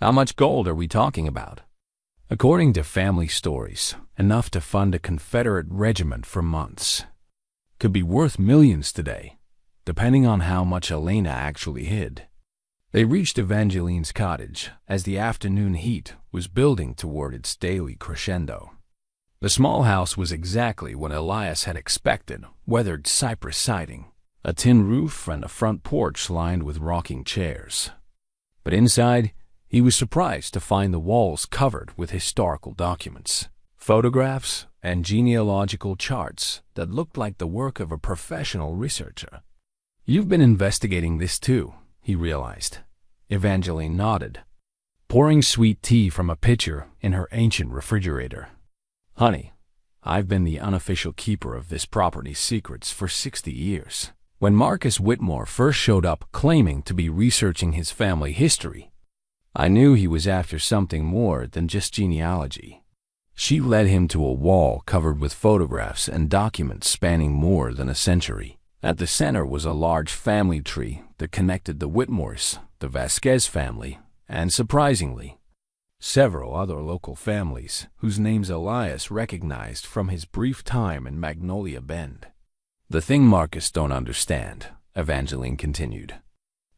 [SPEAKER 1] "How much gold are we talking about?" "According to family stories, enough to fund a Confederate regiment for months. Could be worth millions today, depending on how much Elena actually hid." They reached Evangeline's cottage as the afternoon heat was building toward its daily crescendo. The small house was exactly what Elias had expected: weathered cypress siding, a tin roof, and a front porch lined with rocking chairs. But inside, he was surprised to find the walls covered with historical documents, photographs, and genealogical charts that looked like the work of a professional researcher. "You've been investigating this too," he realized. Evangeline nodded, pouring sweet tea from a pitcher in her ancient refrigerator. "Honey, I've been the unofficial keeper of this property's secrets for 60 years. When Marcus Whitmore first showed up claiming to be researching his family history, I knew he was after something more than just genealogy." She led him to a wall covered with photographs and documents spanning more than a century. At the center was a large family tree that connected the Whitmores, the Vasquez family, and surprisingly, several other local families whose names Elias recognized from his brief time in Magnolia Bend. "The thing Marcus don't understand," Evangeline continued,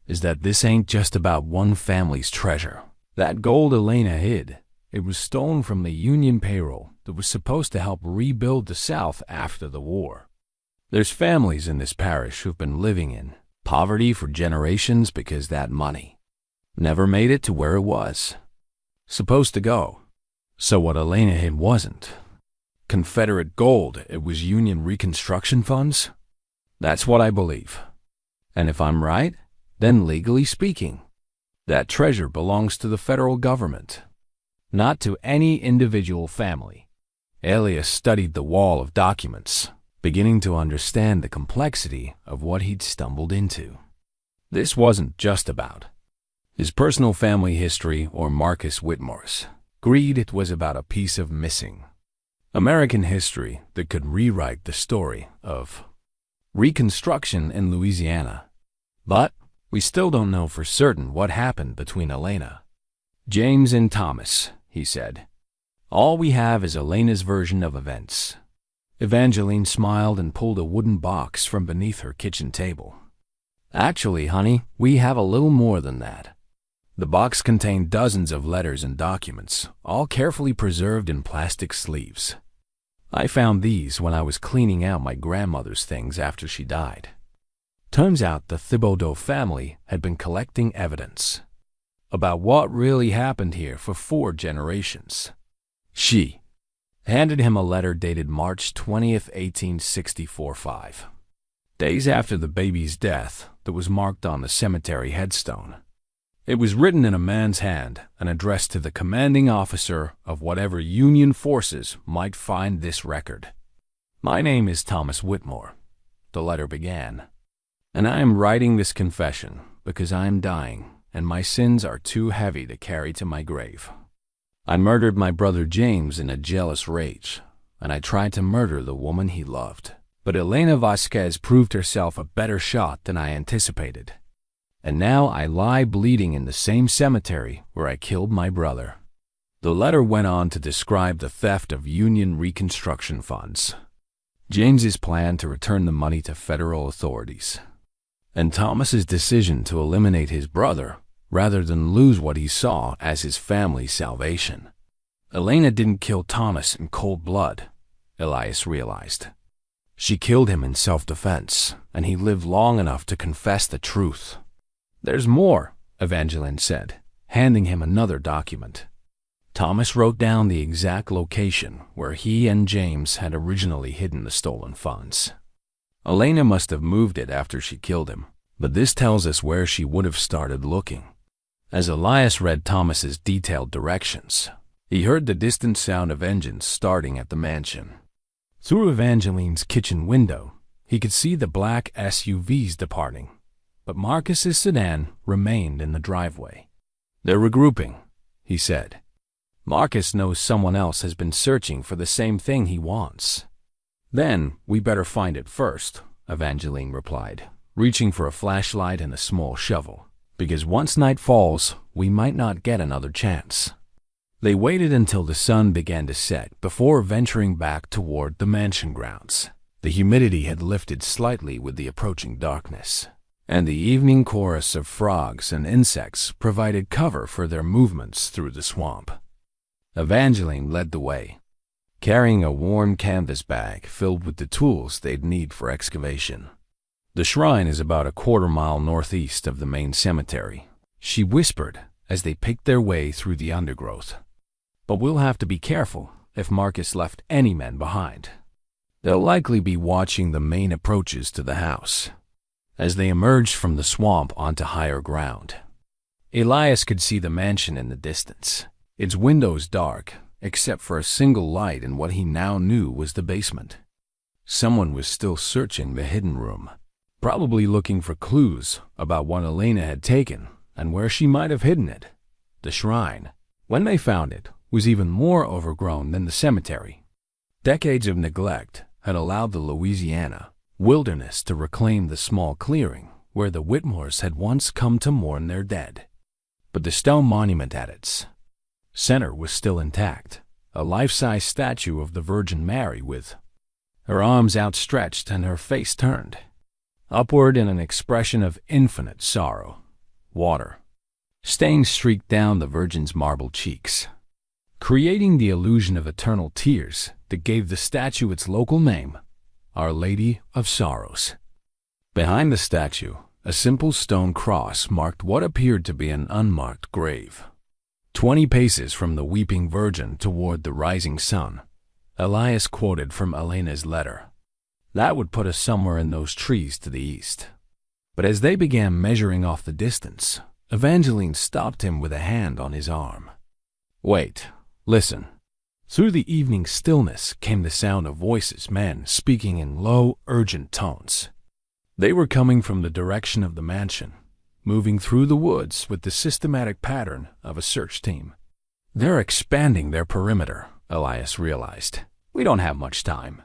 [SPEAKER 1] "is that this ain't just about one family's treasure. That gold Elena hid, it was stolen from the Union payroll that was supposed to help rebuild the South after the war. There's families in this parish who've been living in poverty for generations because that money never made it to where it was supposed to go. So what Elena hid wasn't Confederate gold, it was Union Reconstruction funds? That's what I believe. And if I'm right, then legally speaking, that treasure belongs to the federal government, not to any individual family." Elias studied the wall of documents, beginning to understand the complexity of what he'd stumbled into. This wasn't just about his personal family history or Marcus Whitmore's greed. It was about a piece of missing American history that could rewrite the story of Reconstruction in Louisiana. But we still don't know for certain what happened between Elena, James, and Thomas, he said. All we have is Elena's version of events. Evangeline smiled and pulled a wooden box from beneath her kitchen table. "Actually, honey, we have a little more than that." The box contained dozens of letters and documents, all carefully preserved in plastic sleeves. "I found these when I was cleaning out my grandmother's things after she died." Turns out the Thibodeau family had been collecting evidence about what really happened here for 4 generations. She handed him a letter dated March 20th, 1864, days after the baby's death, that was marked on the cemetery headstone. It was written in a man's hand and addressed to the commanding officer of whatever Union forces might find this record. "My name is Thomas Whitmore," the letter began, "and I am writing this confession because I am dying and my sins are too heavy to carry to my grave. I murdered my brother James in a jealous rage, and I tried to murder the woman he loved. But Elena Vasquez proved herself a better shot than I anticipated. And now I lie bleeding in the same cemetery where I killed my brother." The letter went on to describe the theft of Union Reconstruction funds, James's plan to return the money to federal authorities, and Thomas's decision to eliminate his brother rather than lose what he saw as his family's salvation. Elena didn't kill Thomas in cold blood, Elias realized. She killed him in self-defense, and he lived long enough to confess the truth. "There's more," Evangeline said, handing him another document. Thomas wrote down the exact location where he and James had originally hidden the stolen funds. Elena must have moved it after she killed him, but this tells us where she would have started looking. As Elias read Thomas's detailed directions, he heard the distant sound of engines starting at the mansion. Through Evangeline's kitchen window, he could see the black SUVs departing, but Marcus's sedan remained in the driveway. "They're regrouping," he said. "Marcus knows someone else has been searching for the same thing he wants." "Then we better find it first," Evangeline replied, reaching for a flashlight and a small shovel, "because once night falls, we might not get another chance." They waited until the sun began to set before venturing back toward the mansion grounds. The humidity had lifted slightly with the approaching darkness, and the evening chorus of frogs and insects provided cover for their movements through the swamp. Evangeline led the way, carrying a warm canvas bag filled with the tools they'd need for excavation. "The shrine is about a quarter-mile northeast of the main cemetery," she whispered as they picked their way through the undergrowth. "But we'll have to be careful if Marcus left any men behind. They'll likely be watching the main approaches to the house." As they emerged from the swamp onto higher ground, Elias could see the mansion in the distance, its windows dark, except for a single light in what he now knew was the basement. Someone was still searching the hidden room, probably looking for clues about what Elena had taken and where she might have hidden it. The shrine, when they found it, was even more overgrown than the cemetery. Decades of neglect had allowed the Louisiana wilderness to reclaim the small clearing where the Whitmores had once come to mourn their dead. But the stone monument at its center was still intact, a life-size statue of the Virgin Mary with her arms outstretched and her face turned upward in an expression of infinite sorrow. Water stains streaked down the Virgin's marble cheeks, creating the illusion of eternal tears that gave the statue its local name, Our Lady of Sorrows. Behind the statue, a simple stone cross marked what appeared to be an unmarked grave. 20 paces from the weeping Virgin toward the rising sun, Elias quoted from Elena's letter. That would put us somewhere in those trees to the east. But as they began measuring off the distance, Evangeline stopped him with a hand on his arm. Wait, listen. Through the evening stillness came the sound of voices, men speaking in low, urgent tones. They were coming from the direction of the mansion, moving through the woods with the systematic pattern of a search team. They're expanding their perimeter, Elias realized. We don't have much time.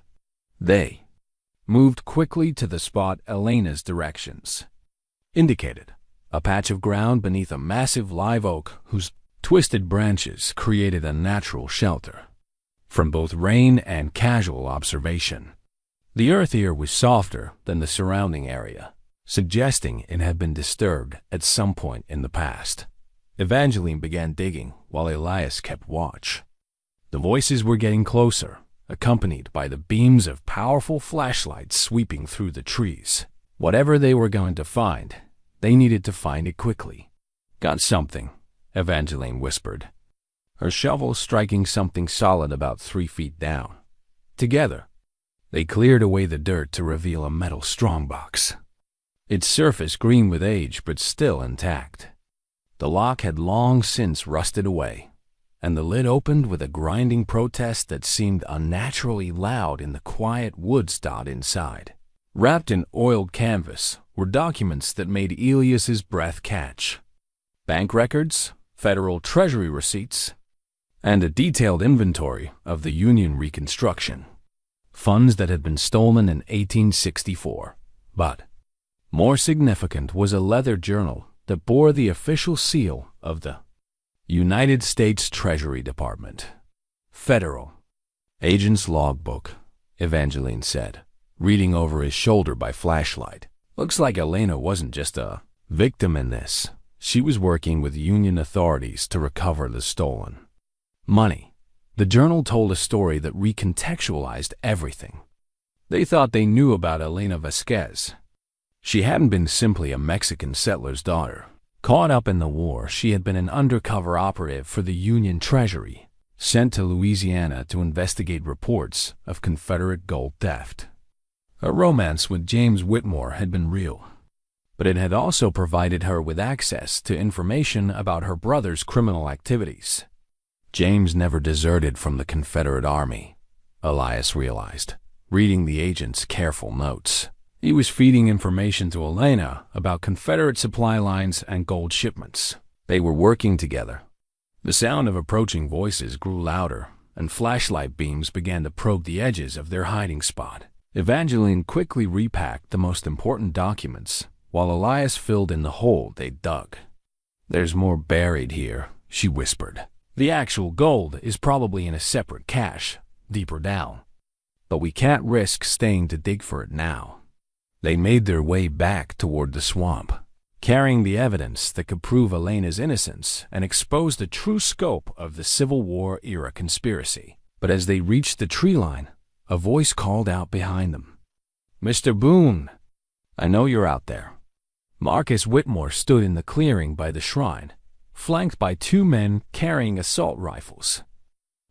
[SPEAKER 1] They moved quickly to the spot Elena's directions indicated, a patch of ground beneath a massive live oak whose twisted branches created a natural shelter from both rain and casual observation. The earth here was softer than the surrounding area, suggesting it had been disturbed at some point in the past. Evangeline began digging while Elias kept watch. The voices were getting closer, accompanied by the beams of powerful flashlights sweeping through the trees. Whatever they were going to find, they needed to find it quickly. Got something, Evangeline whispered, her shovel striking something solid about 3 feet down. Together, they cleared away the dirt to reveal a metal strongbox, its surface green with age but still intact. The lock had long since rusted away, and the lid opened with a grinding protest that seemed unnaturally loud in the quiet woods dot inside. Wrapped in oiled canvas were documents that made Elias's breath catch. Bank records, federal treasury receipts, and a detailed inventory of the Union reconstruction. Funds that had been stolen in 1864. But more significant was a leather journal that bore the official seal of the United States Treasury Department. Federal Agent's Logbook, Evangeline said, reading over his shoulder by flashlight. Looks like Elena wasn't just a victim in this. She was working with Union authorities to recover the stolen money. The journal told a story that recontextualized everything. They thought they knew about Elena Vasquez. She hadn't been simply a Mexican settler's daughter. Caught up in the war, she had been an undercover operative for the Union Treasury, sent to Louisiana to investigate reports of Confederate gold theft. Her romance with James Whitmore had been real, but it had also provided her with access to information about her brother's criminal activities. James never deserted from the Confederate Army, Elias realized, reading the agent's careful notes. He was feeding information to Elena about Confederate supply lines and gold shipments. They were working together. The sound of approaching voices grew louder, and flashlight beams began to probe the edges of their hiding spot. Evangeline quickly repacked the most important documents, while Elias filled in the hole they'd dug. "There's more buried here," she whispered. "The actual gold is probably in a separate cache, deeper down. But we can't risk staying to dig for it now." They made their way back toward the swamp, carrying the evidence that could prove Elena's innocence and expose the true scope of the Civil War-era conspiracy. But as they reached the tree line, a voice called out behind them. "Mr. Boone, I know you're out there." Marcus Whitmore stood in the clearing by the shrine, flanked by 2 men carrying assault rifles.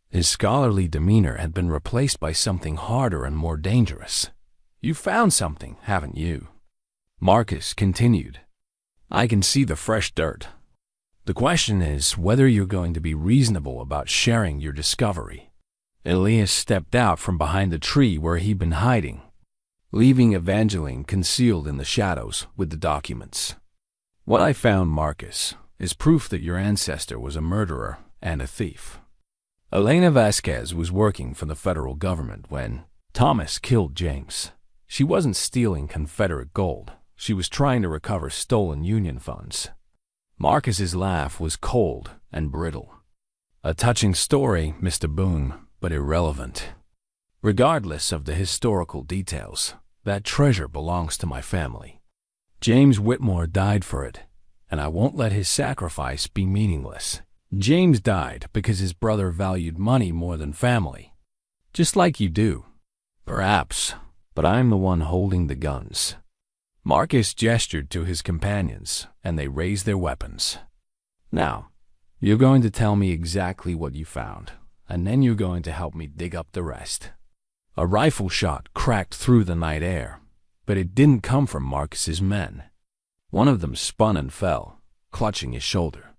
[SPEAKER 1] His scholarly demeanor had been replaced by something harder and more dangerous. "You found something, haven't you?" Marcus continued. "I can see the fresh dirt. The question is whether you're going to be reasonable about sharing your discovery." Elias stepped out from behind the tree where he'd been hiding, leaving Evangeline concealed in the shadows with the documents. "What I found, Marcus, is proof that your ancestor was a murderer and a thief. Elena Vasquez was working for the federal government when Thomas killed James. She wasn't stealing Confederate gold. She was trying to recover stolen Union funds. Marcus's laugh was cold and brittle. A touching story, Mr. Boone, but irrelevant. Regardless of the historical details, that treasure belongs to my family. James Whitmore died for it, and I won't let his sacrifice be meaningless. James died because his brother valued money more than family. Just like you do. Perhaps, but I'm the one holding the guns. Marcus gestured to his companions, and they raised their weapons. Now, you're going to tell me exactly what you found, and then you're going to help me dig up the rest. A rifle shot cracked through the night air, but it didn't come from Marcus's men. One of them spun and fell, clutching his shoulder.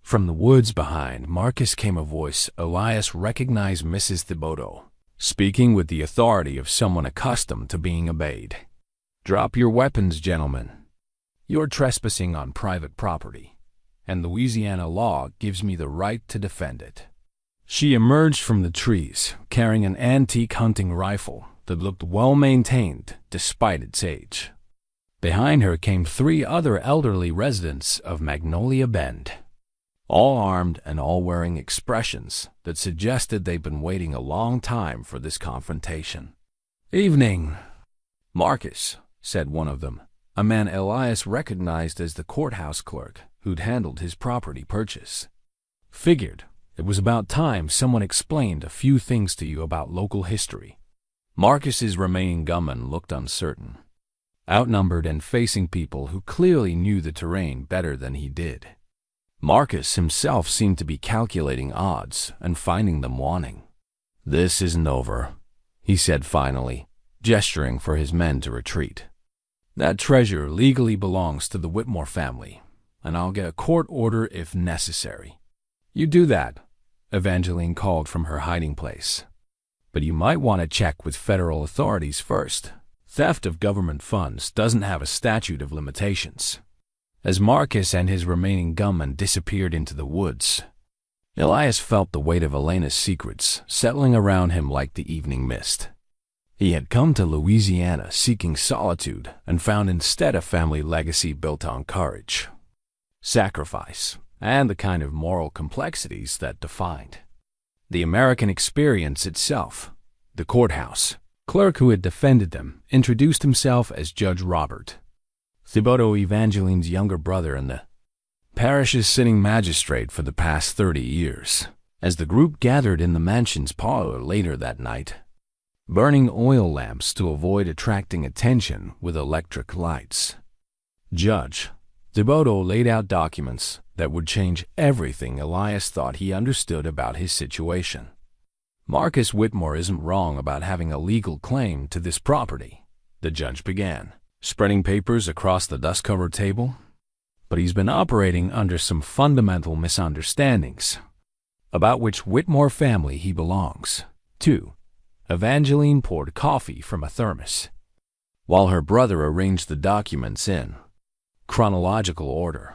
[SPEAKER 1] From the woods behind Marcus came a voice Elias recognized Mrs. Thibodeau, speaking with the authority of someone accustomed to being obeyed. "Drop your weapons, gentlemen. You're trespassing on private property, and Louisiana law gives me the right to defend it." She emerged from the trees, carrying an antique hunting rifle that looked well-maintained despite its age. Behind her came 3 other elderly residents of Magnolia Bend, all armed and all wearing expressions that suggested they'd been waiting a long time for this confrontation. "Evening, Marcus," said one of them, a man Elias recognized as the courthouse clerk who'd handled his property purchase. "Figured it was about time someone explained a few things to you about local history." Marcus's remaining gunmen looked uncertain, outnumbered and facing people who clearly knew the terrain better than he did. Marcus himself seemed to be calculating odds and finding them wanting. "This isn't over," he said finally, gesturing for his men to retreat. "That treasure legally belongs to the Whitmore family, and I'll get a court order if necessary." "You do that," Evangeline called from her hiding place. "But you might want to check with federal authorities first. Theft of government funds doesn't have a statute of limitations." As Marcus and his remaining gunmen disappeared into the woods, Elias felt the weight of Elena's secrets settling around him like the evening mist. He had come to Louisiana seeking solitude and found instead a family legacy built on courage, sacrifice, and the kind of moral complexities that defined the American experience itself. The courthouse clerk who had defended them introduced himself as Judge Robert Thibodeau, Evangeline's younger brother and the parish's sitting magistrate for the past 30 years. As the group gathered in the mansion's parlor later that night, burning oil lamps to avoid attracting attention with electric lights, Judge Thibodeau laid out documents that would change everything Elias thought he understood about his situation. "Marcus Whitmore isn't wrong about having a legal claim to this property," the judge began, spreading papers across the dust-covered table. "But he's been operating under some fundamental misunderstandings about which Whitmore family he belongs to." Evangeline poured coffee from a thermos, while her brother arranged the documents in chronological order.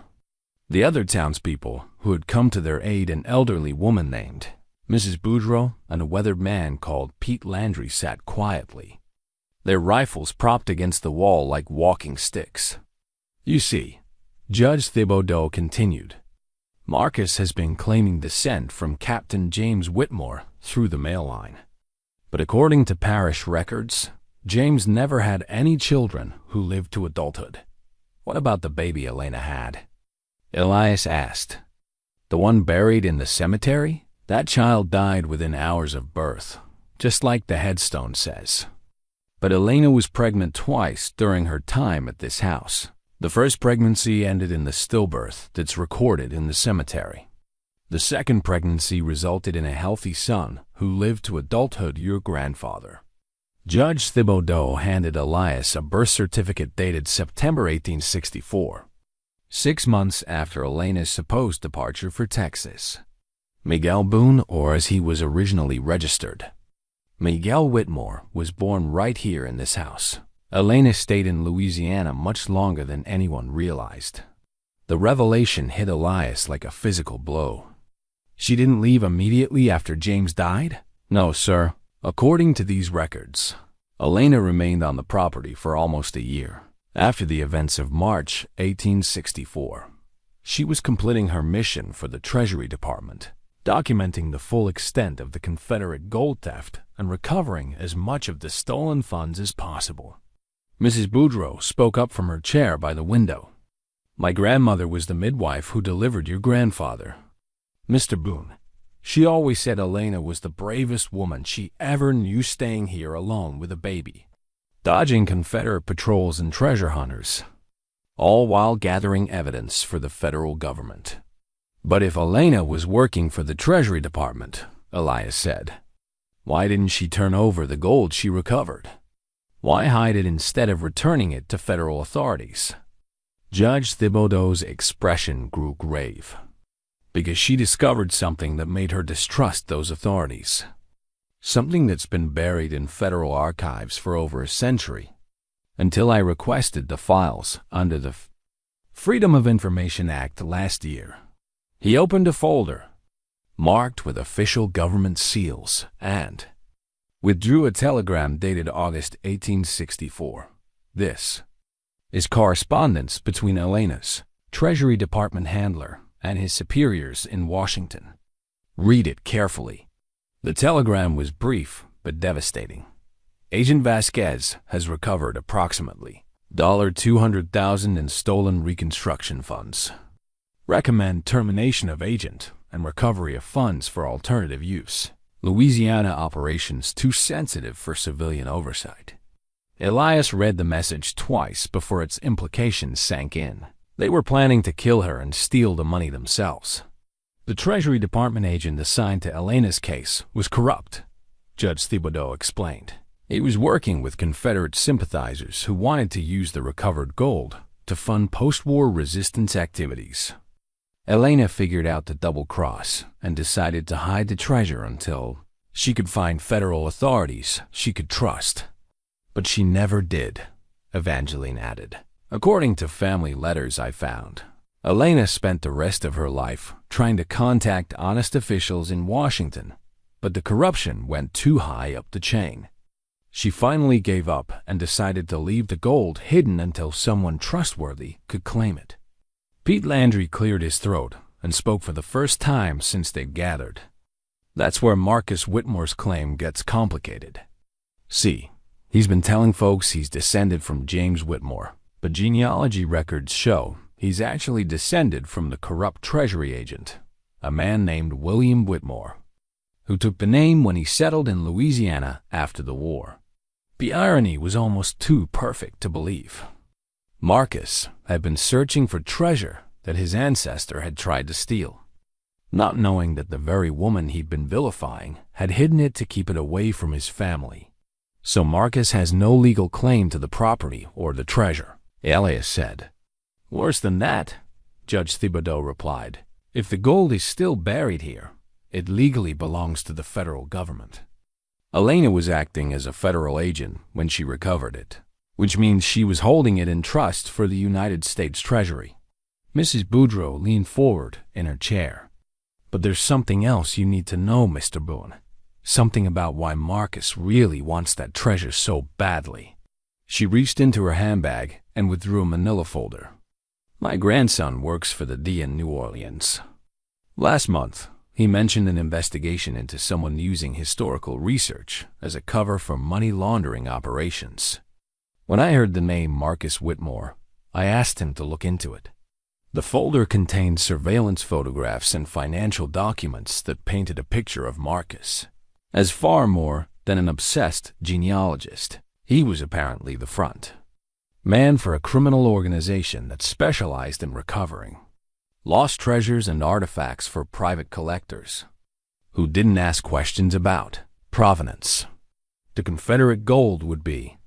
[SPEAKER 1] The other townspeople who had come to their aid, an elderly woman named Mrs. Boudreau and a weathered man called Pete Landry, sat quietly, their rifles propped against the wall like walking sticks. "You see," Judge Thibodeau continued, "Marcus has been claiming descent from Captain James Whitmore through the male line. But according to parish records, James never had any children who lived to adulthood." "What about the baby Elena had?" Elias asked. "The one buried in the cemetery? That child died within hours of birth, just like the headstone says. But Elena was pregnant twice during her time at this house. The first pregnancy ended in the stillbirth that's recorded in the cemetery. The second pregnancy resulted in a healthy son who lived to adulthood, your grandfather." Judge Thibodeau handed Elias a birth certificate dated September 1864, 6 months after Elena's supposed departure for Texas. Miguel Boone, or as he was originally registered, Miguel Whitmore, was born right here in this house. Elena stayed in Louisiana much longer than anyone realized. The revelation hit Elias like a physical blow. "She didn't leave immediately after James died?" "No, sir. According to these records, Elena remained on the property for almost a year. After the events of March 1864, she was completing her mission for the Treasury Department, documenting the full extent of the Confederate gold theft and recovering as much of the stolen funds as possible. Mrs. Boudreau spoke up from her chair by the window. "My grandmother was the midwife who delivered your grandfather, Mr. Boone. She always said Elena was the bravest woman she ever knew, staying here alone with a baby, dodging Confederate patrols and treasure hunters, all while gathering evidence for the federal government." "But if Elena was working for the Treasury Department," Elias said, "why didn't she turn over the gold she recovered? Why hide it instead of returning it to federal authorities?" Judge Thibodeau's expression grew grave. "Because she discovered something that made her distrust those authorities. Something that's been buried in federal archives for over a century, until I requested the files under the Freedom of Information Act last year." He opened a folder, marked with official government seals, and withdrew a telegram dated August 1864. "This is correspondence between Elena's Treasury Department handler and his superiors in Washington. Read it carefully." The telegram was brief but devastating. "Agent Vasquez has recovered approximately $200,000 in stolen Reconstruction funds. Recommend termination of agent and recovery of funds for alternative use. Louisiana operations too sensitive for civilian oversight." Elias read the message twice before its implications sank in. They were planning to kill her and steal the money themselves. The Treasury Department agent assigned to Elena's case was corrupt, Judge Thibodeau explained. He was working with Confederate sympathizers who wanted to use the recovered gold to fund post-war resistance activities. Elena figured out the double cross and decided to hide the treasure until she could find federal authorities she could trust. "But she never did," Evangeline added. "According to family letters I found, Elena spent the rest of her life trying to contact honest officials in Washington, but the corruption went too high up the chain. She finally gave up and decided to leave the gold hidden until someone trustworthy could claim it." Pete Landry cleared his throat and spoke for the first time since they'd gathered. "That's where Marcus Whitmore's claim gets complicated. See, he's been telling folks he's descended from James Whitmore, but genealogy records show he's actually descended from the corrupt Treasury agent, a man named William Whitmore, who took the name when he settled in Louisiana after the war." The irony was almost too perfect to believe. Marcus had been searching for treasure that his ancestor had tried to steal, not knowing that the very woman he'd been vilifying had hidden it to keep it away from his family. "So Marcus has no legal claim to the property or the treasure," Elias said. "Worse than that," Judge Thibodeau replied. "If the gold is still buried here, it legally belongs to the federal government. Elena was acting as a federal agent when she recovered it, which means she was holding it in trust for the United States Treasury." Mrs. Boudreau leaned forward in her chair. "But there's something else you need to know, Mr. Boone. Something about why Marcus really wants that treasure so badly." She reached into her handbag and withdrew a manila folder. "My grandson works for the D in New Orleans. Last month, he mentioned an investigation into someone using historical research as a cover for money laundering operations. When I heard the name Marcus Whitmore, I asked him to look into it. The folder contained surveillance photographs and financial documents that painted a picture of Marcus as far more than an obsessed genealogist. He was apparently the front man for a criminal organization that specialized in recovering lost treasures and artifacts for private collectors who didn't ask questions about provenance. The Confederate gold would be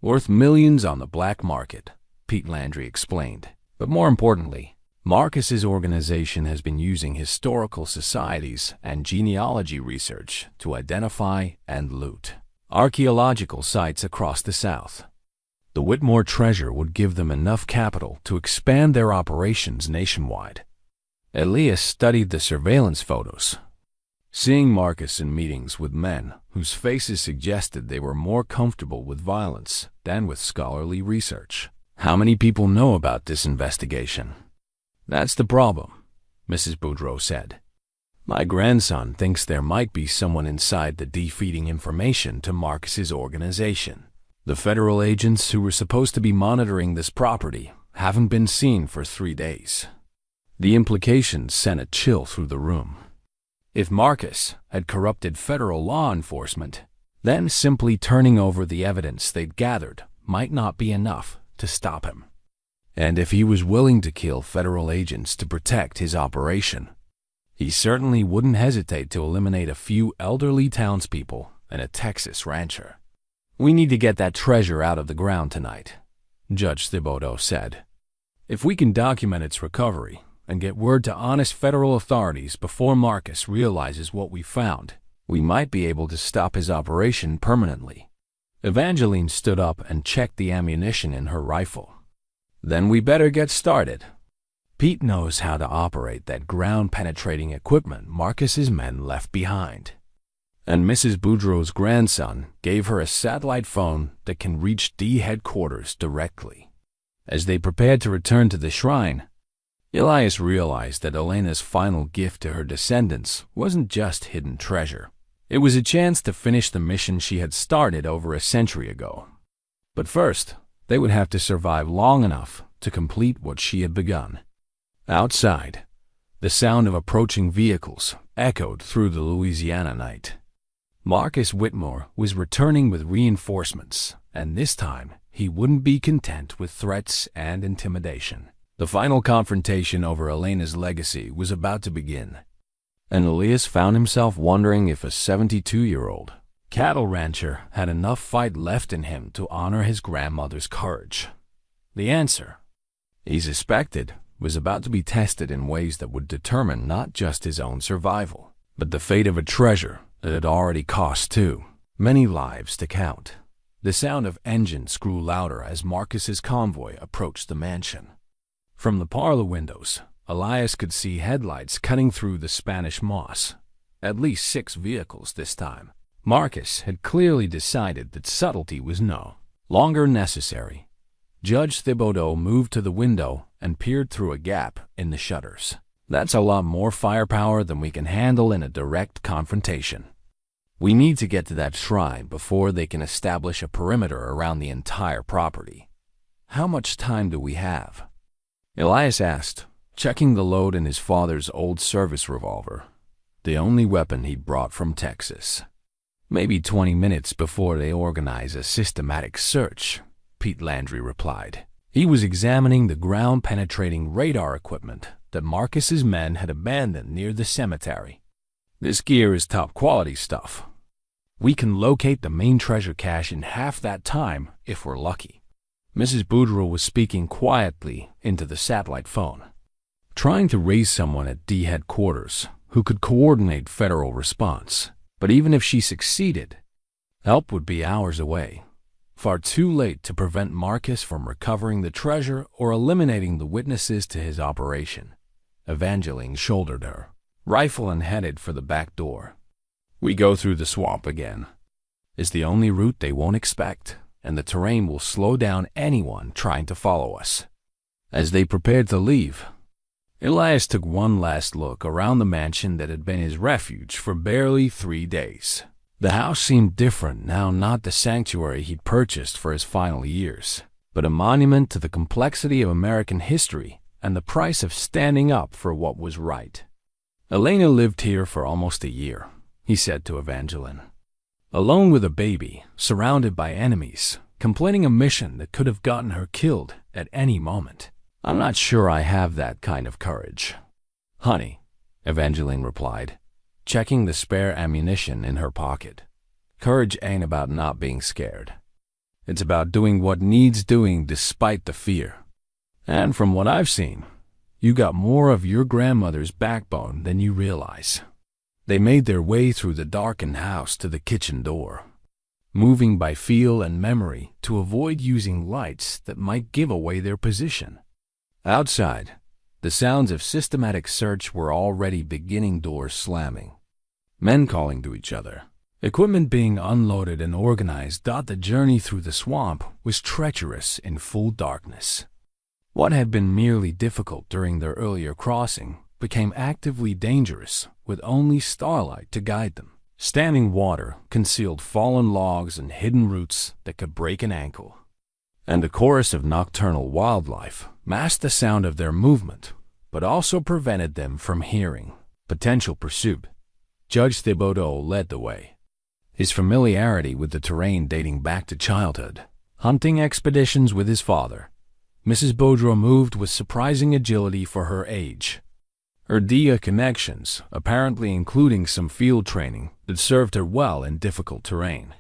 [SPEAKER 1] worth millions on the black market, Pete Landry explained. But more importantly, Marcus's organization has been using historical societies and genealogy research to identify and loot archaeological sites across the South. The Whitmore treasure would give them enough capital to expand their operations nationwide. Elias studied the surveillance photos. Seeing Marcus in meetings with men whose faces suggested they were more comfortable with violence than with scholarly research. How many people know about this investigation? That's the problem, Mrs. Boudreau said. My grandson thinks there might be someone inside the feeding information to Marcus's organization. The federal agents who were supposed to be monitoring this property haven't been seen for 3 days. The implications sent a chill through the room. If Marcus had corrupted federal law enforcement, then simply turning over the evidence they'd gathered might not be enough to stop him. And if he was willing to kill federal agents to protect his operation, he certainly wouldn't hesitate to eliminate a few elderly townspeople and a Texas rancher. We need to get that treasure out of the ground tonight, Judge Thibodeau said. If we can document its recovery and get word to honest federal authorities before Marcus realizes what we found, we might be able to stop his operation permanently. Evangeline stood up and checked the ammunition in her rifle. Then we better get started. Pete knows how to operate that ground-penetrating equipment Marcus's men left behind. And Mrs. Boudreau's grandson gave her a satellite phone that can reach D headquarters directly. As they prepared to return to the shrine, Elias realized that Elena's final gift to her descendants wasn't just hidden treasure. It was a chance to finish the mission she had started over a century ago. But first, they would have to survive long enough to complete what she had begun. Outside, the sound of approaching vehicles echoed through the Louisiana night. Marcus Whitmore was returning with reinforcements, and this time he wouldn't be content with threats and intimidation. The final confrontation over Elena's legacy was about to begin, and Elias found himself wondering if a 72-year-old cattle rancher had enough fight left in him to honor his grandmother's courage. The answer, he suspected, was about to be tested in ways that would determine not just his own survival, but the fate of a treasure that had already cost too many lives to count. The sound of engines grew louder as Marcus's convoy approached the mansion. From the parlor windows, Elias could see headlights cutting through the Spanish moss. At least 6 vehicles this time. Marcus had clearly decided that subtlety was no longer necessary. Judge Thibodeau moved to the window and peered through a gap in the shutters. That's a lot more firepower than we can handle in a direct confrontation. We need to get to that shrine before they can establish a perimeter around the entire property. How much time do we have? Elias asked, checking the load in his father's old service revolver, the only weapon he'd brought from Texas. Maybe 20 minutes before they organize a systematic search, Pete Landry replied. He was examining the ground-penetrating radar equipment that Marcus's men had abandoned near the cemetery. This gear is top-quality stuff. We can locate the main treasure cache in half that time if we're lucky. Mrs. Boudreau was speaking quietly into the satellite phone, trying to raise someone at D headquarters who could coordinate federal response. But even if she succeeded, help would be hours away, far too late to prevent Marcus from recovering the treasure or eliminating the witnesses to his operation. Evangeline shouldered her rifle and headed for the back door. We go through the swamp again. It's the only route they won't expect, and the terrain will slow down anyone trying to follow us. As they prepared to leave, Elias took one last look around the mansion that had been his refuge for barely 3 days. The house seemed different now, not the sanctuary he'd purchased for his final years, but a monument to the complexity of American history and the price of standing up for what was right. Elena lived here for almost a year, he said to Evangeline. Alone with a baby, surrounded by enemies, completing a mission that could have gotten her killed at any moment. I'm not sure I have that kind of courage. Honey, Evangeline replied, checking the spare ammunition in her pocket. Courage ain't about not being scared. It's about doing what needs doing despite the fear. And from what I've seen, you got more of your grandmother's backbone than you realize. They made their way through the darkened house to the kitchen door, moving by feel and memory to avoid using lights that might give away their position. Outside, the sounds of systematic search were already beginning, doors slamming. men calling to each other. Equipment being unloaded and organized. The journey through the swamp was treacherous in full darkness. What had been merely difficult during their earlier crossing became actively dangerous with only starlight to guide them. Standing water concealed fallen logs and hidden roots that could break an ankle. And a chorus of nocturnal wildlife masked the sound of their movement, but also prevented them from hearing potential pursuit. Judge Thibodeau led the way. His familiarity with the terrain dating back to childhood, hunting expeditions with his father, Mrs. Boudreau moved with surprising agility for her age. Her DIA connections, apparently including some field training, that served her well in difficult terrain.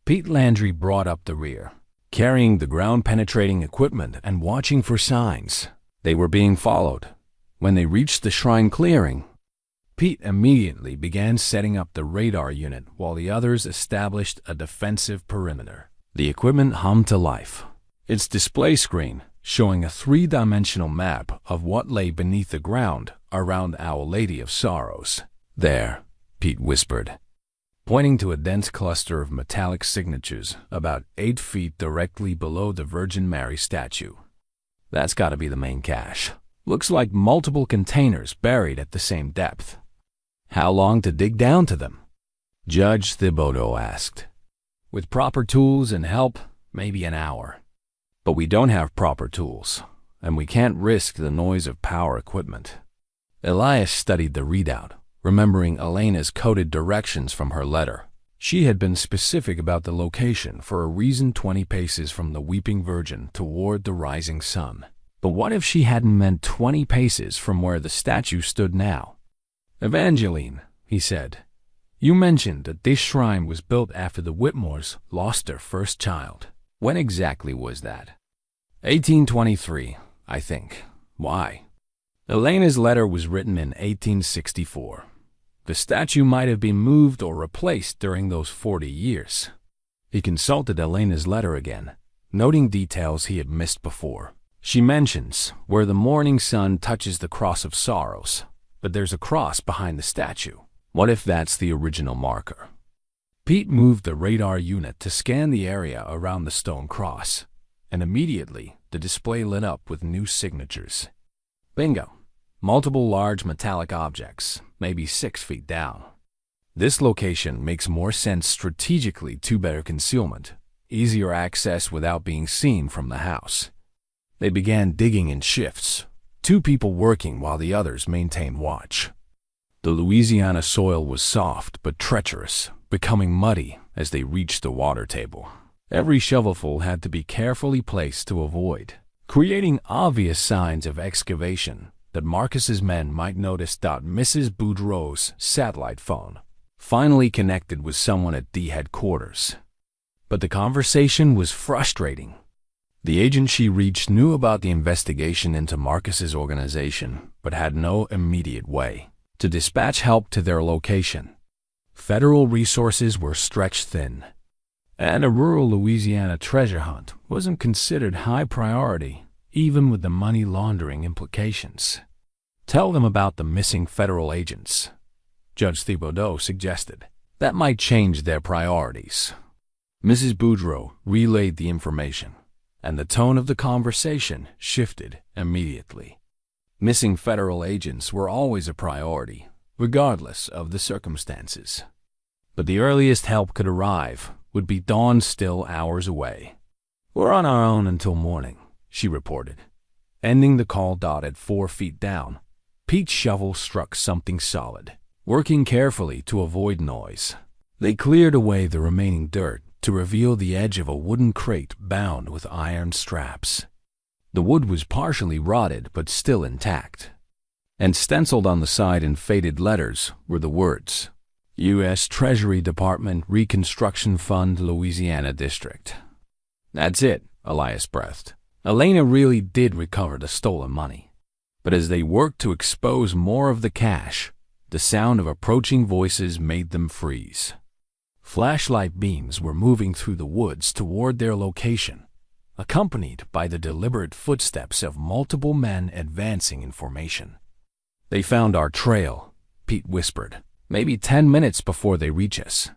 [SPEAKER 1] Pete Landry brought up the rear, carrying the ground-penetrating equipment and watching for signs. They were being followed. When they reached the shrine clearing, Pete immediately began setting up the radar unit while the others established a defensive perimeter. The equipment hummed to life, its display screen showing a three-dimensional map of what lay beneath the ground around Our Lady of Sorrows. "There," Pete whispered, pointing to a dense cluster of metallic signatures about 8 feet directly below the Virgin Mary statue. "That's got to be the main cache. Looks like multiple containers buried at the same depth." "How long to dig down to them?" Judge Thibodeau asked. "With proper tools and help, maybe an hour. But we don't have proper tools, and we can't risk the noise of power equipment." Elias studied the readout, remembering Elena's coded directions from her letter. She had been specific about the location for a reason: 20 paces from the Weeping Virgin toward the rising sun. But what if she hadn't meant 20 paces from where the statue stood now? "Evangeline," he said, "you mentioned that this shrine was built after the Whitmores lost their first child. When exactly was that?" 1823, I think. Why?" Elena's letter was written in 1864. The statue might have been moved or replaced during those 40 years. He consulted Elena's letter again, noting details he had missed before. She mentions where the morning sun touches the cross of sorrows, but there's a cross behind the statue. What if that's the original marker? Pete moved the radar unit to scan the area around the stone cross, and immediately the display lit up with new signatures. Bingo! Multiple large metallic objects, maybe 6 feet down. This location makes more sense strategically to better concealment, easier access without being seen from the house. They began digging in shifts, 2 people working while the others maintained watch. The Louisiana soil was soft but treacherous, becoming muddy as they reached the water table. Every shovelful had to be carefully placed to avoid, creating obvious signs of excavation that Marcus's men might notice. Mrs. Boudreau's satellite phone finally connected with someone at D headquarters. But the conversation was frustrating. The agent she reached knew about the investigation into Marcus's organization, but had no immediate way to dispatch help to their location. Federal resources were stretched thin, and a rural Louisiana treasure hunt wasn't considered high priority, even with the money laundering implications. "Tell them about the missing federal agents," Judge Thibodeau suggested. "That might change their priorities." Mrs. Boudreau relayed the information, and the tone of the conversation shifted immediately. Missing federal agents were always a priority, regardless of the circumstances. But the earliest help could arrive would be dawn still hours away. "We're on our own until morning," she reported, ending the call. At 4 feet down, Pete's shovel struck something solid, working carefully to avoid noise. They cleared away the remaining dirt to reveal the edge of a wooden crate bound with iron straps. The wood was partially rotted but still intact, and stenciled on the side in faded letters were the words, U.S. Treasury Department Reconstruction Fund, Louisiana District. "That's it," Elias breathed. Elena really did recover the stolen money. But as they worked to expose more of the cash, the sound of approaching voices made them freeze. Flashlight beams were moving through the woods toward their location, accompanied by the deliberate footsteps of multiple men advancing in formation. "They found our trail," Pete whispered. maybe 10 minutes before they reach us.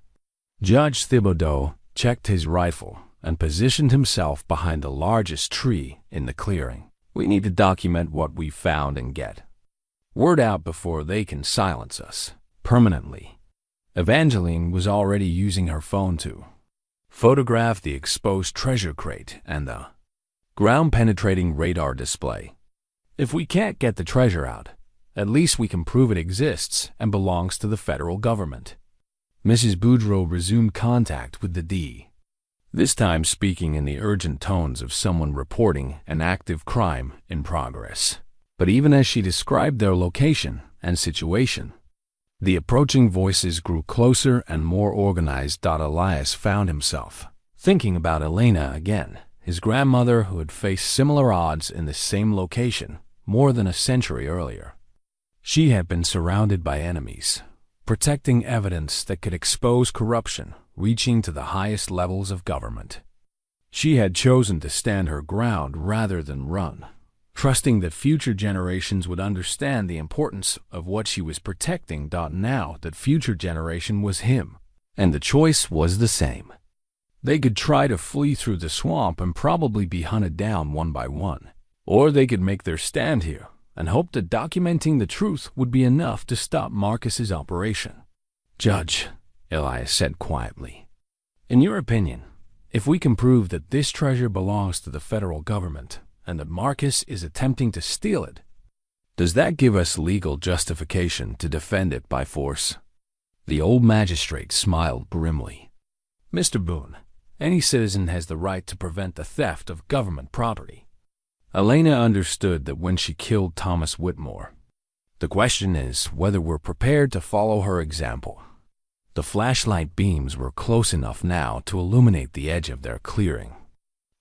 [SPEAKER 1] Judge Thibodeau checked his rifle and positioned himself behind the largest tree in the clearing. We need to document what we found and get word out before they can silence us permanently. Evangeline was already using her phone to photograph the exposed treasure crate and the ground-penetrating radar display. If we can't get the treasure out, at least we can prove it exists and belongs to the federal government. Mrs. Boudreau resumed contact with the D, this time speaking in the urgent tones of someone reporting an active crime in progress. But even as she described their location and situation, the approaching voices grew closer and more organized. Elias found himself thinking about Elena again, his grandmother who had faced similar odds in the same location more than a century earlier. She had been surrounded by enemies, protecting evidence that could expose corruption reaching to the highest levels of government. She had chosen to stand her ground rather than run, trusting that future generations would understand the importance of what she was protecting. Now that future generation was him, and the choice was the same. They could try to flee through the swamp and probably be hunted down one by one, or they could make their stand here and hope that documenting the truth would be enough to stop Marcus's operation. Judge, Elias said quietly, in your opinion, if we can prove that this treasure belongs to the federal government and that Marcus is attempting to steal it, does that give us legal justification to defend it by force? The old magistrate smiled grimly. Mr. Boone, any citizen has the right to prevent the theft of government property. Elena understood that when she killed Thomas Whitmore. The question is whether we're prepared to follow her example. The flashlight beams were close enough now to illuminate the edge of their clearing.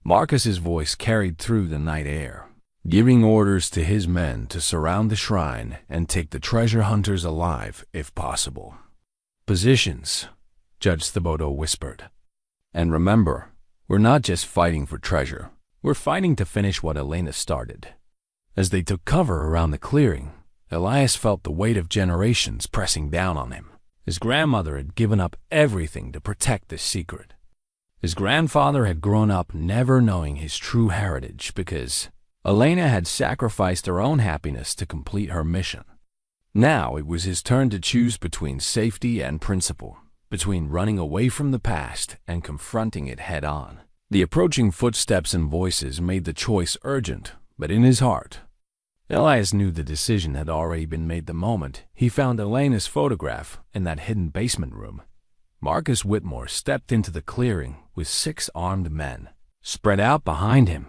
[SPEAKER 1] Marcus's voice carried through the night air, giving orders to his men to surround the shrine and take the treasure hunters alive if possible. Positions, Judge Thibodeau whispered. And remember, we're not just fighting for treasure. We're fighting to finish what Elena started. As they took cover around the clearing, Elias felt the weight of generations pressing down on him. His grandmother had given up everything to protect this secret. His grandfather had grown up never knowing his true heritage because Elena had sacrificed her own happiness to complete her mission. Now it was his turn to choose between safety and principle, between running away from the past and confronting it head-on. The approaching footsteps and voices made the choice urgent, but in his heart, Elias knew the decision had already been made the moment he found Elena's photograph in that hidden basement room. Marcus Whitmore stepped into the clearing with 6 armed men spread out behind him,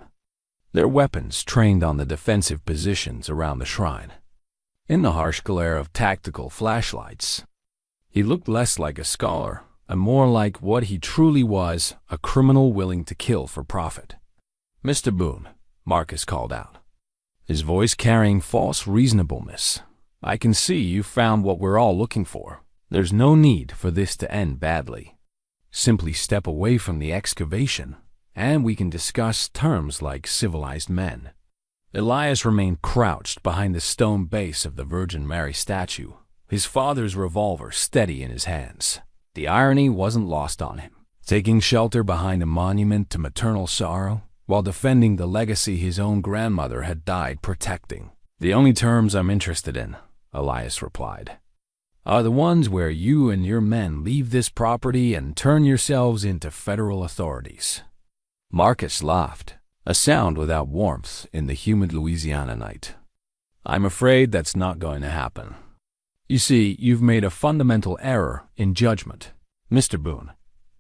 [SPEAKER 1] their weapons trained on the defensive positions around the shrine. In the harsh glare of tactical flashlights, he looked less like a scholar and more like what he truly was, a criminal willing to kill for profit. Mr. Boone, Marcus called out, his voice carrying false reasonableness. I can see you found what we're all looking for. There's no need for this to end badly. Simply step away from the excavation, and we can discuss terms like civilized men. Elias remained crouched behind the stone base of the Virgin Mary statue, his father's revolver steady in his hands. The irony wasn't lost on him. Taking shelter behind a monument to maternal sorrow, while defending the legacy his own grandmother had died protecting. The only terms I'm interested in, Elias replied, are the ones where you and your men leave this property and turn yourselves into federal authorities. Marcus laughed, a sound without warmth in the humid Louisiana night. I'm afraid that's not going to happen. You see, you've made a fundamental error in judgment, Mr. Boone.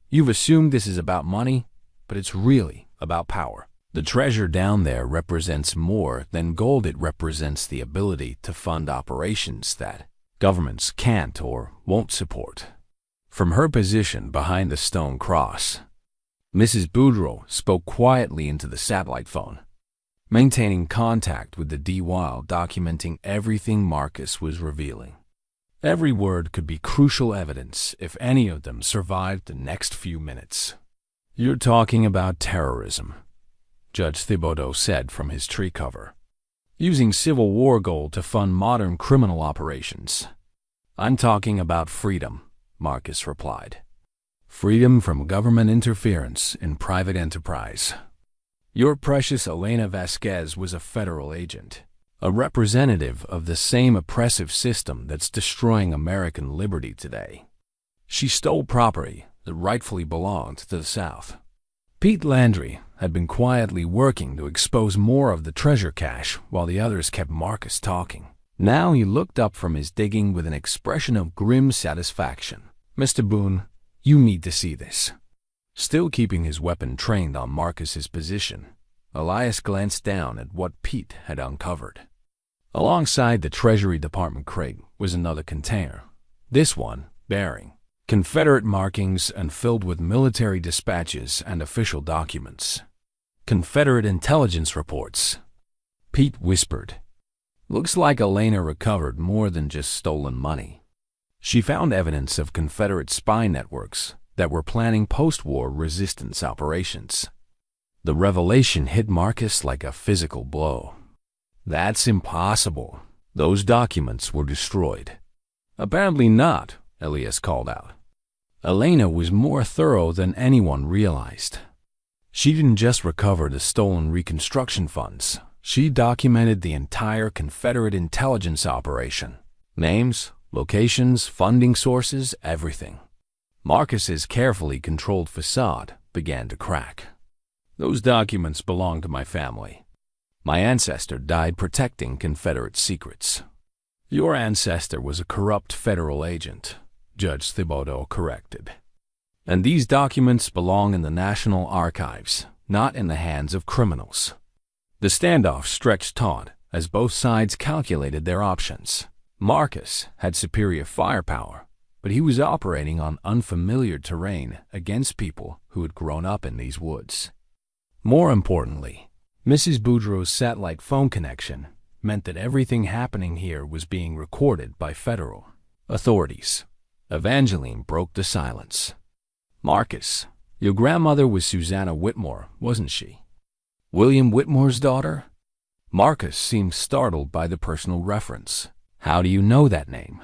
[SPEAKER 1] You've assumed this is about money, but it's really about power. The treasure down there represents more than gold. It represents the ability to fund operations that governments can't or won't support. From her position behind the stone cross, Mrs. Boudreau spoke quietly into the satellite phone, maintaining contact with the D while documenting everything Marcus was revealing. Every word could be crucial evidence if any of them survived the next few minutes. You're talking about terrorism, Judge Thibodeau said from his tree cover. Using Civil War gold to fund modern criminal operations. I'm talking about freedom, Marcus replied. Freedom from government interference in private enterprise. Your precious Elena Vasquez was a federal agent, a representative of the same oppressive system that's destroying American liberty today. She stole property that rightfully belonged to the South. Pete Landry had been quietly working to expose more of the treasure cache while the others kept Marcus talking. Now he looked up from his digging with an expression of grim satisfaction. Mr. Boone, you need to see this. Still keeping his weapon trained on Marcus's position, Elias glanced down at what Pete had uncovered. Alongside the Treasury Department crate was another container, this one bearing Confederate markings and filled with military dispatches and official documents. Confederate intelligence reports. Pete whispered. Looks like Elena recovered more than just stolen money. She found evidence of Confederate spy networks that were planning post-war resistance operations. The revelation hit Marcus like a physical blow. That's impossible. Those documents were destroyed. Apparently not, Elias called out. Elena was more thorough than anyone realized. She didn't just recover the stolen Reconstruction funds. She documented the entire Confederate intelligence operation. Names, locations, funding sources, everything. Marcus's carefully controlled facade began to crack. Those documents belong to my family. My ancestor died protecting Confederate secrets. Your ancestor was a corrupt federal agent, Judge Thibodeau corrected. And these documents belong in the National Archives, not in the hands of criminals. The standoff stretched taut as both sides calculated their options. Marcus had superior firepower, but he was operating on unfamiliar terrain against people who had grown up in these woods. More importantly, Mrs. Boudreau's satellite phone connection meant that everything happening here was being recorded by federal authorities. Evangeline broke the silence. Marcus, your grandmother was Susanna Whitmore, wasn't she? William Whitmore's daughter? Marcus seemed startled by the personal reference. How do you know that name?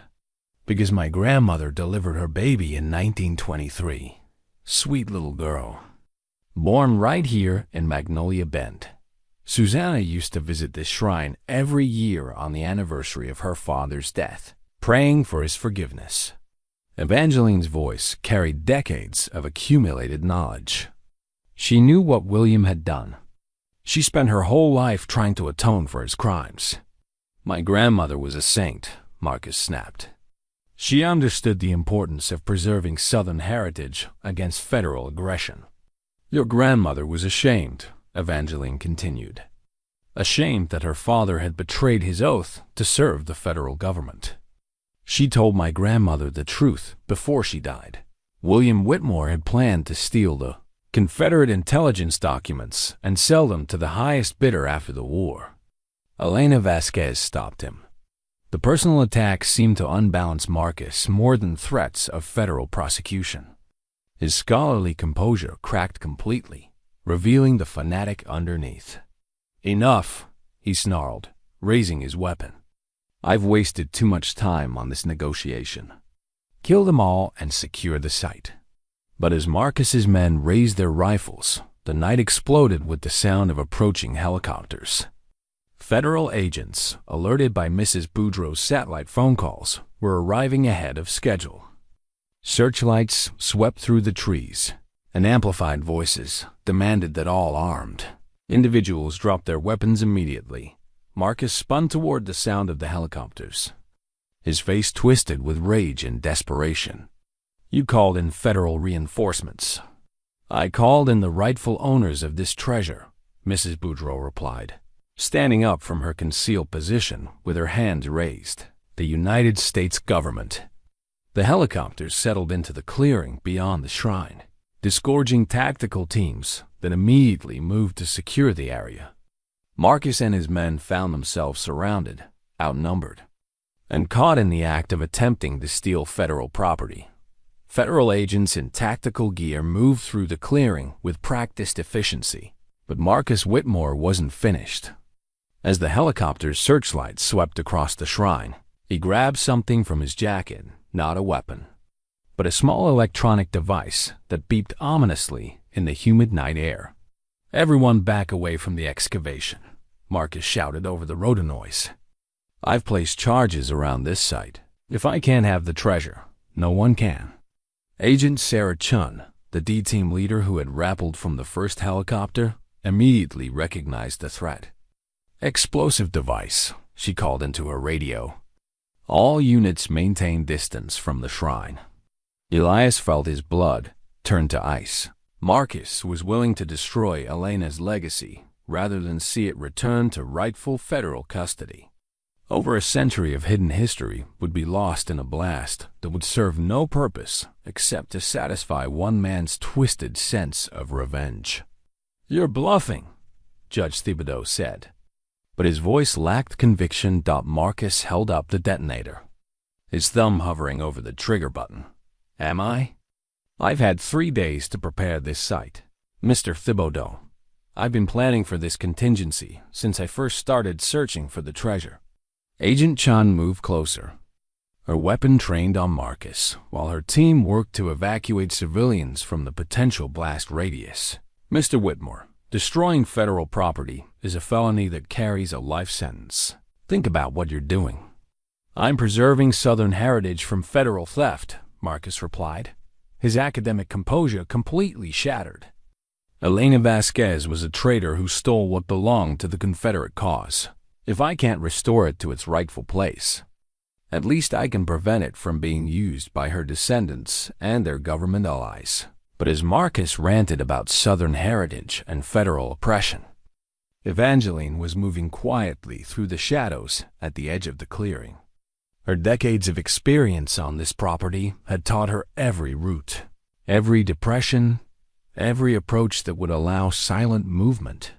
[SPEAKER 1] Because my grandmother delivered her baby in 1923. Sweet little girl. Born right here in Magnolia Bend. Susanna used to visit this shrine every year on the anniversary of her father's death, praying for his forgiveness. Evangeline's voice carried decades of accumulated knowledge. She knew what William had done. She spent her whole life trying to atone for his crimes. My grandmother was a saint, Marcus snapped. She understood the importance of preserving Southern heritage against federal aggression. Your grandmother was ashamed, Evangeline continued. Ashamed that her father had betrayed his oath to serve the federal government. She told my grandmother the truth before she died. William Whitmore had planned to steal the Confederate intelligence documents and sell them to the highest bidder after the war. Elena Vasquez stopped him. The personal attack seemed to unbalance Marcus more than threats of federal prosecution. His scholarly composure cracked completely, revealing the fanatic underneath. Enough, he snarled, raising his weapon. I've wasted too much time on this negotiation. Kill them all and secure the site. But as Marcus's men raised their rifles, the night exploded with the sound of approaching helicopters. Federal agents, alerted by Mrs. Boudreau's satellite phone calls, were arriving ahead of schedule. Searchlights swept through the trees, and amplified voices demanded that all armed individuals drop their weapons immediately. Marcus spun toward the sound of the helicopters. His face twisted with rage and desperation. You called in federal reinforcements. I called in the rightful owners of this treasure, Mrs. Boudreau replied, standing up from her concealed position with her hands raised. The United States government. The helicopters settled into the clearing beyond the shrine, disgorging tactical teams that immediately moved to secure the area. Marcus and his men found themselves surrounded, outnumbered, and caught in the act of attempting to steal federal property. Federal agents in tactical gear moved through the clearing with practiced efficiency, but Marcus Whitmore wasn't finished. As the helicopter's searchlights swept across the shrine, He grabbed something from his jacket, not a weapon, but a small electronic device that beeped ominously in the humid night air. "Everyone back away from the excavation," Marcus shouted over the rotor noise. "I've placed charges around this site. If I can't have the treasure, no one can." Agent Sarah Chun, the D-team leader who had rappelled from the first helicopter, immediately recognized the threat. "Explosive device," she called into her radio. "All units maintain distance from the shrine." Elias felt his blood turn to ice. Marcus was willing to destroy Elena's legacy rather than see it return to rightful federal custody. Over a century of hidden history would be lost in a blast that would serve no purpose except to satisfy one man's twisted sense of revenge. "You're bluffing," Judge Thibodeau said. But his voice lacked conviction. Marcus held up the detonator, his thumb hovering over the trigger button. "Am I? I've had 3 days to prepare this site. Mr. Thibodeau, I've been planning for this contingency since I first started searching for the treasure." Agent Chan moved closer, her weapon trained on Marcus, while her team worked to evacuate civilians from the potential blast radius. "Mr. Whitmore, destroying federal property is a felony that carries a life sentence. Think about what you're doing." "I'm preserving Southern heritage from federal theft," Marcus replied, his academic composure completely shattered. "Elena Vasquez was a traitor who stole what belonged to the Confederate cause. If I can't restore it to its rightful place, at least I can prevent it from being used by her descendants and their government allies." But as Marcus ranted about Southern heritage and federal oppression, Evangeline was moving quietly through the shadows at the edge of the clearing. Her decades of experience on this property had taught her every route, every depression, every approach that would allow silent movement.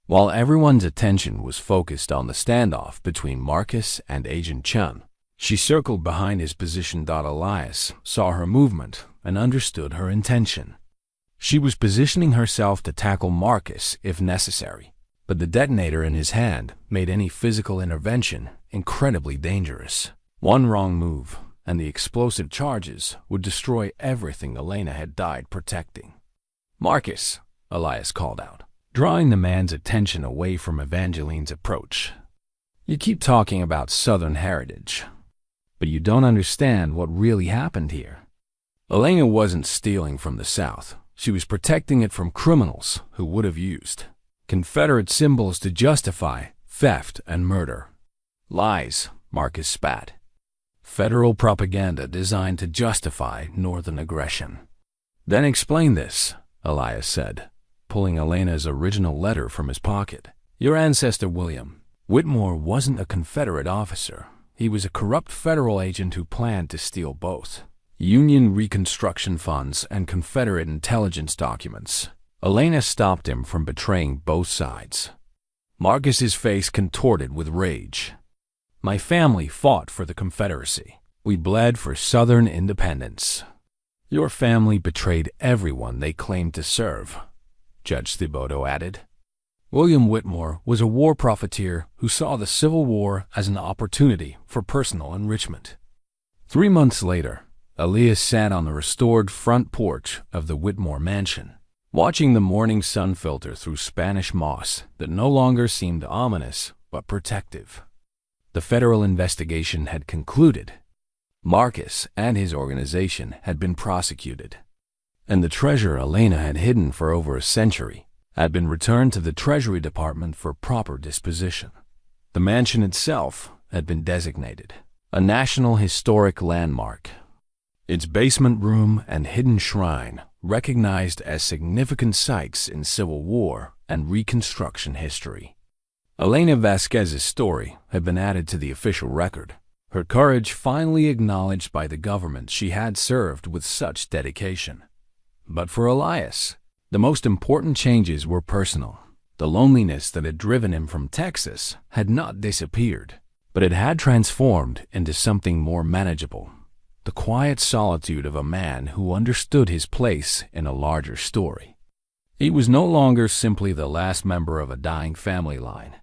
[SPEAKER 1] While everyone's attention was focused on the standoff between Marcus and Agent Chun, she circled behind his position. Elias saw her movement and understood her intention. She was positioning herself to tackle Marcus if necessary, but the detonator in his hand made any physical intervention incredibly dangerous. One wrong move, and the explosive charges would destroy everything Elena had died protecting. "Marcus," Elias called out, drawing the man's attention away from Evangeline's approach. "You keep talking about Southern heritage, but you don't understand what really happened here. Elena wasn't stealing from the South. She was protecting it from criminals who would have used Confederate symbols to justify theft and murder." "Lies," Marcus spat. "Federal propaganda designed to justify Northern aggression." "Then explain this," Elias said, pulling Elena's original letter from his pocket. "Your ancestor, William Whitmore, wasn't a Confederate officer. He was a corrupt federal agent who planned to steal both Union Reconstruction funds and Confederate intelligence documents." Elena stopped him from betraying both sides. Marcus's face contorted with rage. "My family fought for the Confederacy. We bled for Southern independence. Your family betrayed everyone they claimed to serve," Judge Thibodeau added. "William Whitmore was a war profiteer who saw the Civil War as an opportunity for personal enrichment." 3 months later, Elias sat on the restored front porch of the Whitmore mansion, watching the morning sun filter through Spanish moss that no longer seemed ominous but protective. The federal investigation had concluded. Marcus and his organization had been prosecuted, and the treasure Elena had hidden for over a century had been returned to the Treasury Department for proper disposition. The mansion itself had been designated a National Historic Landmark, its basement room and hidden shrine recognized as significant sites in Civil War and Reconstruction history. Elena Vasquez's story had been added to the official record, her courage finally acknowledged by the government she had served with such dedication. But for Elias, the most important changes were personal. The loneliness that had driven him from Texas had not disappeared, but it had transformed into something more manageable. The quiet solitude of a man who understood his place in a larger story. He was no longer simply the last member of a dying family line.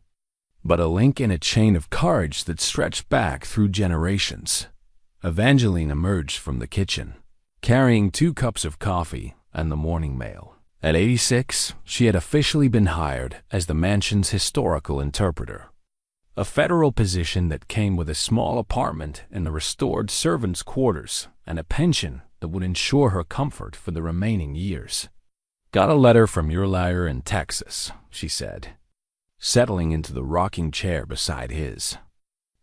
[SPEAKER 1] but a link in a chain of courage that stretched back through generations. Evangeline emerged from the kitchen, carrying 2 cups of coffee and the morning mail. At 86, she had officially been hired as the mansion's historical interpreter, a federal position that came with a small apartment in the restored servants' quarters and a pension that would ensure her comfort for the remaining years. "Got a letter from your lawyer in Texas," she said, settling into the rocking chair beside his.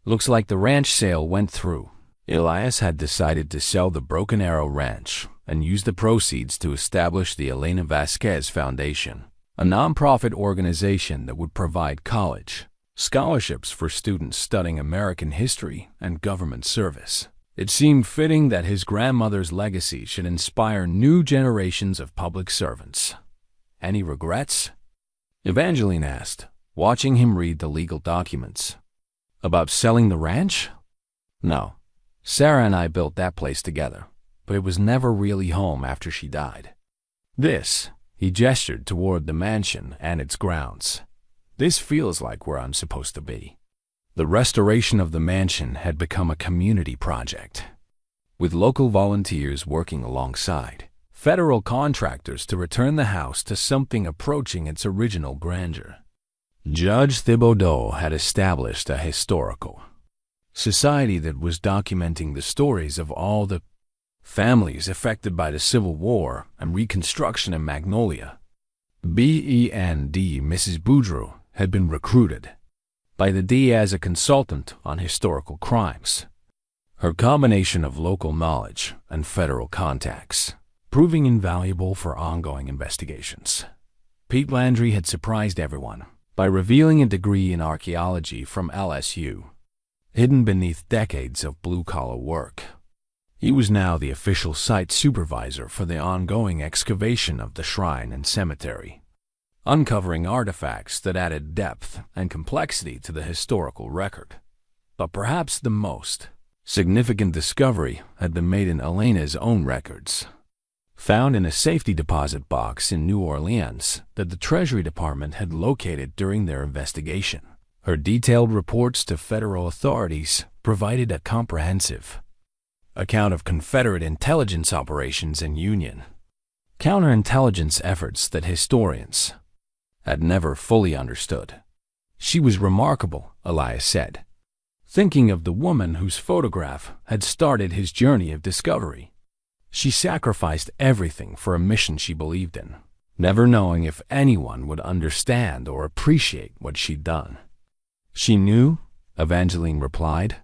[SPEAKER 1] "Looks like the ranch sale went through." Elias had decided to sell the Broken Arrow Ranch and use the proceeds to establish the Elena Vasquez Foundation, a nonprofit organization that would provide college scholarships for students studying American history and government service. It seemed fitting that his grandmother's legacy should inspire new generations of public servants. "Any regrets?" Evangeline asked, watching him read the legal documents. "About selling the ranch?" "No. Sarah and I built that place together, but it was never really home after she died. This," he gestured toward the mansion and its grounds, "this feels like where I'm supposed to be." The restoration of the mansion had become a community project, with local volunteers working alongside federal contractors to return the house to something approaching its original grandeur. Judge Thibodeau had established a historical society that was documenting the stories of all the families affected by the Civil War and Reconstruction in Magnolia. Mrs. Boudreau had been recruited by the DA as a consultant on historical crimes, her combination of local knowledge and federal contacts proving invaluable for ongoing investigations. Pete Landry had surprised everyone by revealing a degree in archaeology from LSU, hidden beneath decades of blue-collar work. He was now the official site supervisor for the ongoing excavation of the shrine and cemetery, uncovering artifacts that added depth and complexity to the historical record. But perhaps the most significant discovery had been made in Elena's own records, found in a safety deposit box in New Orleans that the Treasury Department had located during their investigation. Her detailed reports to federal authorities provided a comprehensive account of Confederate intelligence operations in Union counterintelligence efforts that historians had never fully understood. She was remarkable, Elias said, thinking of the woman whose photograph had started his journey of discovery. She sacrificed everything for a mission she believed in, never knowing if anyone would understand or appreciate what she'd done. "She knew," Evangeline replied.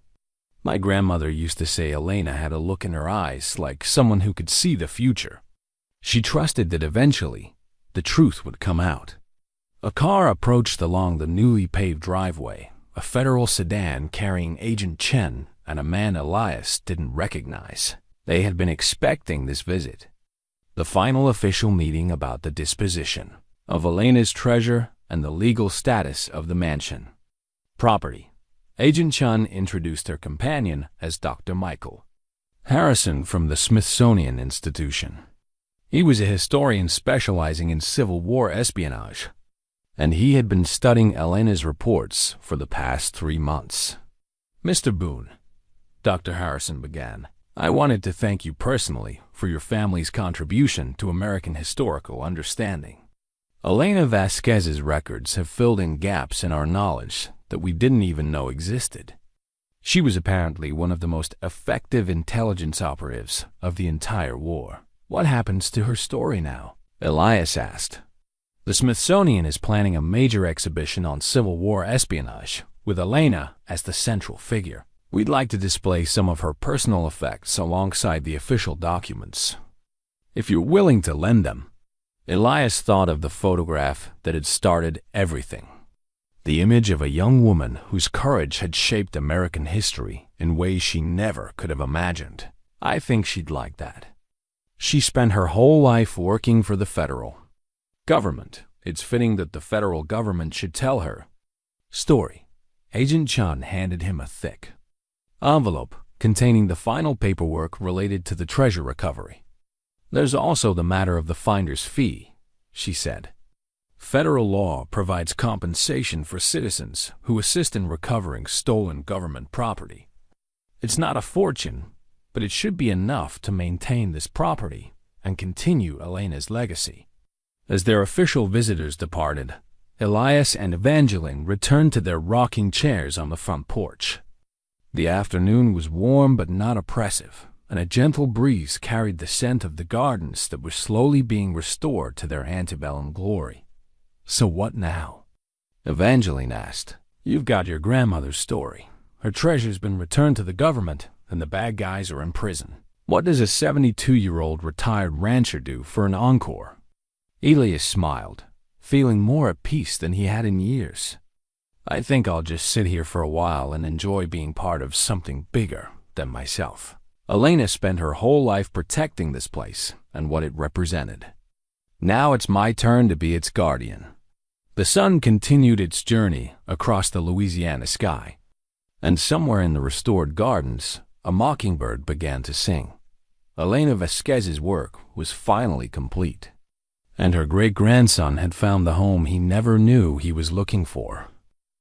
[SPEAKER 1] "My grandmother used to say Elena had a look in her eyes like someone who could see the future." She trusted that eventually the truth would come out. A car approached along the newly paved driveway, a federal sedan carrying Agent Chen and a man Elias didn't recognize. They had been expecting this visit, the final official meeting about the disposition of Elena's treasure and the legal status of the mansion property. Agent Chen introduced her companion as Dr. Michael Harrison from the Smithsonian Institution. He was a historian specializing in Civil War espionage, and he had been studying Elena's reports for the past 3 months. "Mr. Boone," Dr. Harrison began, "I wanted to thank you personally for your family's contribution to American historical understanding. Elena Vasquez's records have filled in gaps in our knowledge that we didn't even know existed. She was apparently one of the most effective intelligence operatives of the entire war. What happens to her story now?" Elias asked. "The Smithsonian is planning a major exhibition on Civil War espionage, with Elena as the central figure. We'd like to display some of her personal effects alongside the official documents, if you're willing to lend them." Elias thought of the photograph that had started everything. The image of a young woman whose courage had shaped American history in ways she never could have imagined. "I think she'd like that. She spent her whole life working for the federal government. It's fitting that the federal government should tell her story." Agent Chen handed him a thick envelope containing the final paperwork related to the treasure recovery. "There's also the matter of the finder's fee," she said. Federal law provides compensation for citizens who assist in recovering stolen government property. It's not a fortune, but it should be enough to maintain this property and continue Elena's legacy. As their official visitors departed, Elias and Evangeline returned to their rocking chairs on the front porch. The afternoon was warm but not oppressive, and a gentle breeze carried the scent of the gardens that were slowly being restored to their antebellum glory. "So what now?" Evangeline asked. "You've got your grandmother's story. Her treasure's been returned to the government, and the bad guys are in prison. What does a 72-year-old retired rancher do for an encore?" Elias smiled, feeling more at peace than he had in years. "I think I'll just sit here for a while and enjoy being part of something bigger than myself." Elena spent her whole life protecting this place and what it represented. Now it's my turn to be its guardian. The sun continued its journey across the Louisiana sky, and somewhere in the restored gardens, a mockingbird began to sing. Elena Vasquez's work was finally complete, and her great-grandson had found the home he never knew he was looking for.